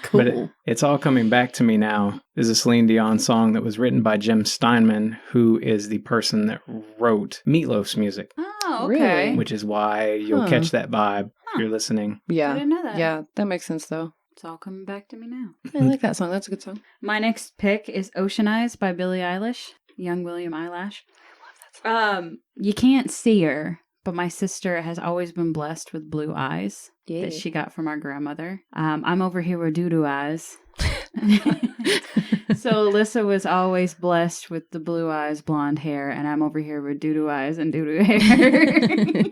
Cool. But It's All Coming Back to Me Now is a Celine Dion song that was written by Jim Steinman, who is the person that wrote Meatloaf's music, Oh, okay. Really? which is why you'll Huh. catch that vibe if you're listening. I Yeah. didn't know that. Yeah, that makes sense though. It's all coming back to me now. I like that song. That's a good song. My next pick is Ocean Eyes by Billie Eilish, young William Eyelash. I love that song. You can't see her, but my sister has always been blessed with blue eyes that she got from our grandmother. I'm over here with doo-doo eyes. So Alyssa was always blessed with the blue eyes, blonde hair, and I'm over here with doo-doo eyes and doo-doo hair.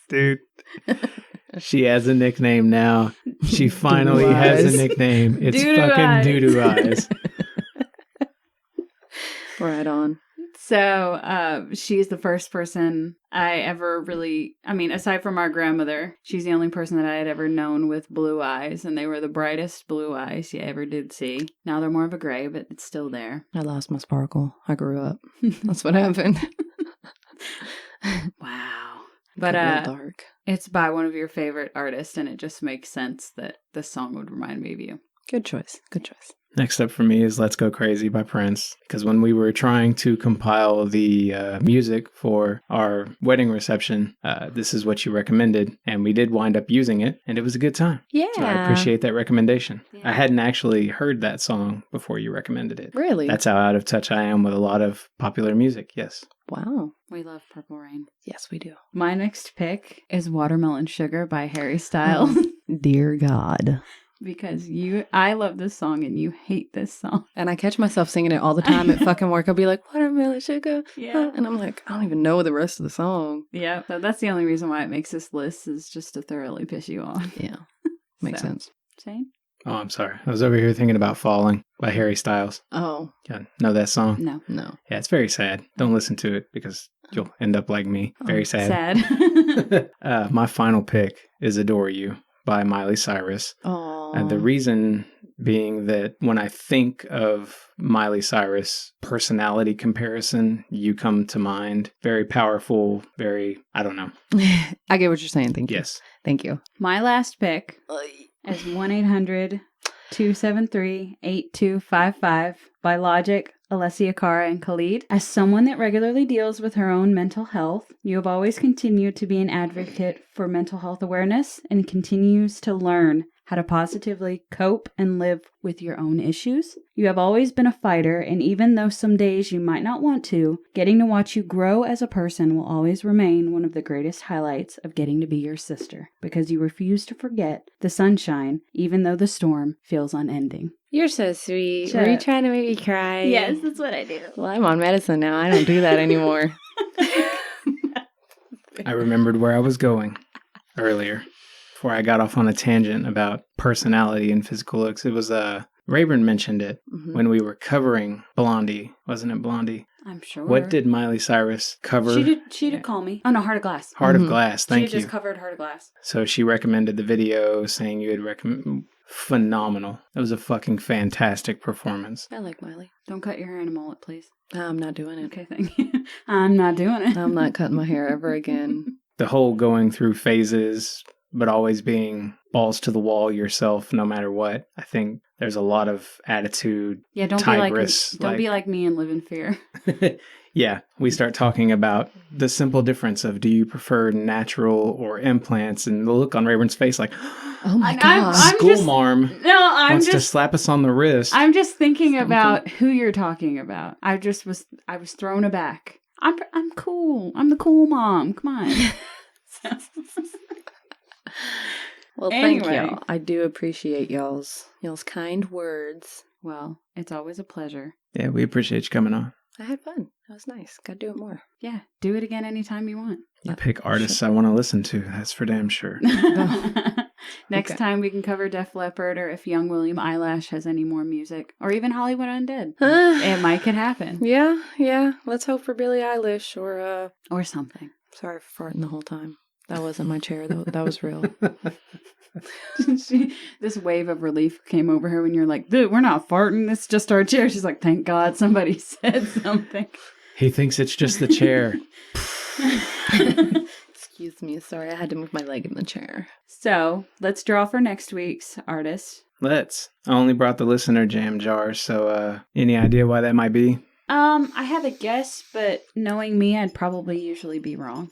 Dude. She has a nickname now. She finally Doo-doo has eyes. a nickname. It's Doo-doo fucking eyes. doo-doo eyes. Right on. So she's the first person I ever really, aside from our grandmother, she's the only person that I had ever known with blue eyes, and they were the brightest blue eyes you ever did see. Now they're more of a gray, but it's still there. I lost my sparkle. I grew up. That's what happened. Wow. But Got real dark. it's by one of your favorite artists, and it just makes sense that this song would remind me of you. Good choice. Good choice. Next up for me is Let's Go Crazy by Prince, because when we were trying to compile the music for our wedding reception, this is what you recommended, and we did wind up using it, and it was a good time. Yeah. So I appreciate that recommendation. Yeah. I hadn't actually heard that song before you recommended it. Really? That's how out of touch I am with a lot of popular music, yes. Wow. We love Purple Rain. Yes, we do. My next pick is Watermelon Sugar by Harry Styles. Dear God. Because I love this song and you hate this song. And I catch myself singing it all the time at fucking work. I'll be like, watermelon sugar. Yeah. And I'm like, I don't even know the rest of the song. Yeah. So that's the only reason why it makes this list, is just to thoroughly piss you off. Yeah. Makes So. sense. Shane? Oh, I'm sorry. I was over here thinking about Falling by Harry Styles. Oh, Yeah, know that song? No. no. Yeah, it's very sad. Don't listen to it because you'll end up like me. Very sad. Sad. My final pick is Adore You by Miley Cyrus. Oh. And the reason being that when I think of Miley Cyrus personality comparison, you come to mind. Very powerful, very, I don't know. I get what you're saying. Thank you. Yes. Thank you. My last pick is 1-800-273-8255 by Logic, Alessia Cara, and Khalid. As someone that regularly deals with her own mental health, you have always continued to be an advocate for mental health awareness and continues to learn how to positively cope and live with your own issues. You have always been a fighter, and even though some days you might not want to, getting to watch you grow as a person will always remain one of the greatest highlights of getting to be your sister, because you refuse to forget the sunshine, even though the storm feels unending. You're so sweet. Shut Were you up. trying to make me cry? Yes, that's what I do. Well, I'm on medicine now. I don't do that anymore. I remembered where I was going earlier before I got off on a tangent about personality and physical looks. It was Rayburn mentioned it when we were covering Blondie. Wasn't it Blondie? I'm sure. What did Miley Cyrus cover? She did call me. Oh, no, Heart of Glass. Heart of Glass. Thank you. She just covered Heart of Glass. So she recommended the video, saying you had recommended. Phenomenal. It was a fucking fantastic performance. I like Miley. Don't cut your hair in a mullet, please. I'm not doing it. Okay, thank you. I'm not doing it. I'm not cutting my hair ever again. The whole going through phases, but always being balls to the wall yourself, no matter what. I think there's a lot of attitude. Yeah, don't be like me and live in fear. Yeah, we start talking about the simple difference of do you prefer natural or implants, and the look on Rayburn's face like, oh my God. School marm wants to just slap us on the wrist. I'm just thinking about who you're talking about. I was thrown aback. I'm cool. I'm the cool mom. Come on. Well, Anyway. thank y'all. I do appreciate y'all's kind words. Well, it's always a pleasure. Yeah, we appreciate you coming on. I had fun. That was nice. Gotta do it more. Yeah, do it again anytime you want. You pick artists I want to listen to. That's for damn sure. Next time we can cover Def Leppard, or if Young William Eyelash has any more music, or even Hollywood Undead. It might could happen. Yeah. Let's hope for Billie Eilish Or something. Sorry for farting the whole time. That wasn't my chair, though. That was real. This wave of relief came over her when you're like, dude, we're not farting. It's just our chair. She's like, thank God somebody said something. He thinks it's just the chair. Excuse me. Sorry, I had to move my leg in the chair. So let's draw for next week's artist. Let's. I only brought the listener jam jar, so any idea why that might be? I have a guess, but knowing me, I'd probably usually be wrong.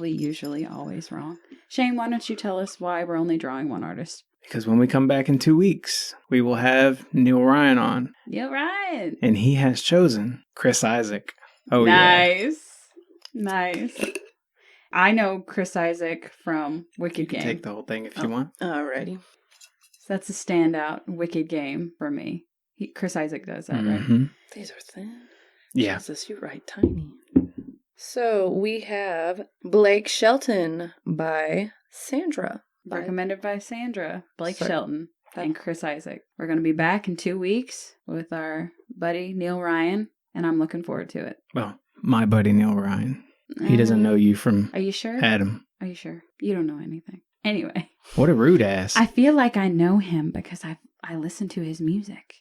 Usually, always wrong. Shane, why don't you tell us why we're only drawing one artist? Because when we come back in 2 weeks, we will have Neil Ryan on. Neil Ryan. And he has chosen Chris Isaac. Oh, nice. Yeah. Nice. I know Chris Isaac from Wicked You can Game. take the whole thing if you want. Alrighty. So that's a standout Wicked Game for me. Chris Isaac does that, right? These are thin. Yeah. Jesus, you write tiny. So we have Blake Shelton by Sandra. Recommended by Sandra, Blake Shelton, and Chris Isaac. We're going to be back in 2 weeks with our buddy Neil Ryan, and I'm looking forward to it. Well, my buddy Neil Ryan. He doesn't know you from Are you sure? Adam. Are you sure? You don't know anything. Anyway. What a rude ass. I feel like I know him because I listen to his music.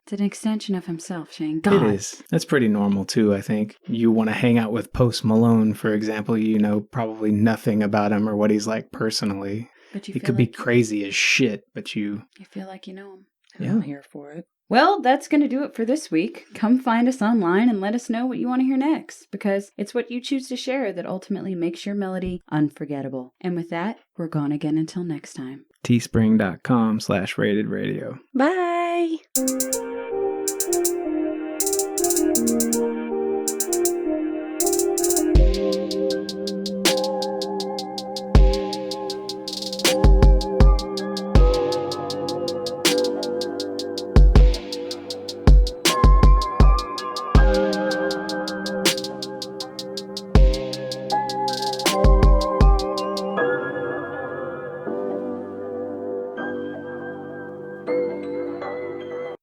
It's an extension of himself, Shane. God. It is. That's pretty normal, too, I think. You want to hang out with Post Malone, for example. You know probably nothing about him or what he's like personally. But you he feel could be like crazy as shit, but you feel like you know him. Yeah. I'm here for it. Well, that's going to do it for this week. Come find us online and let us know what you want to hear next, because it's what you choose to share that ultimately makes your melody unforgettable. And with that, we're gone again until next time. teespring.com/ratedradio. Bye.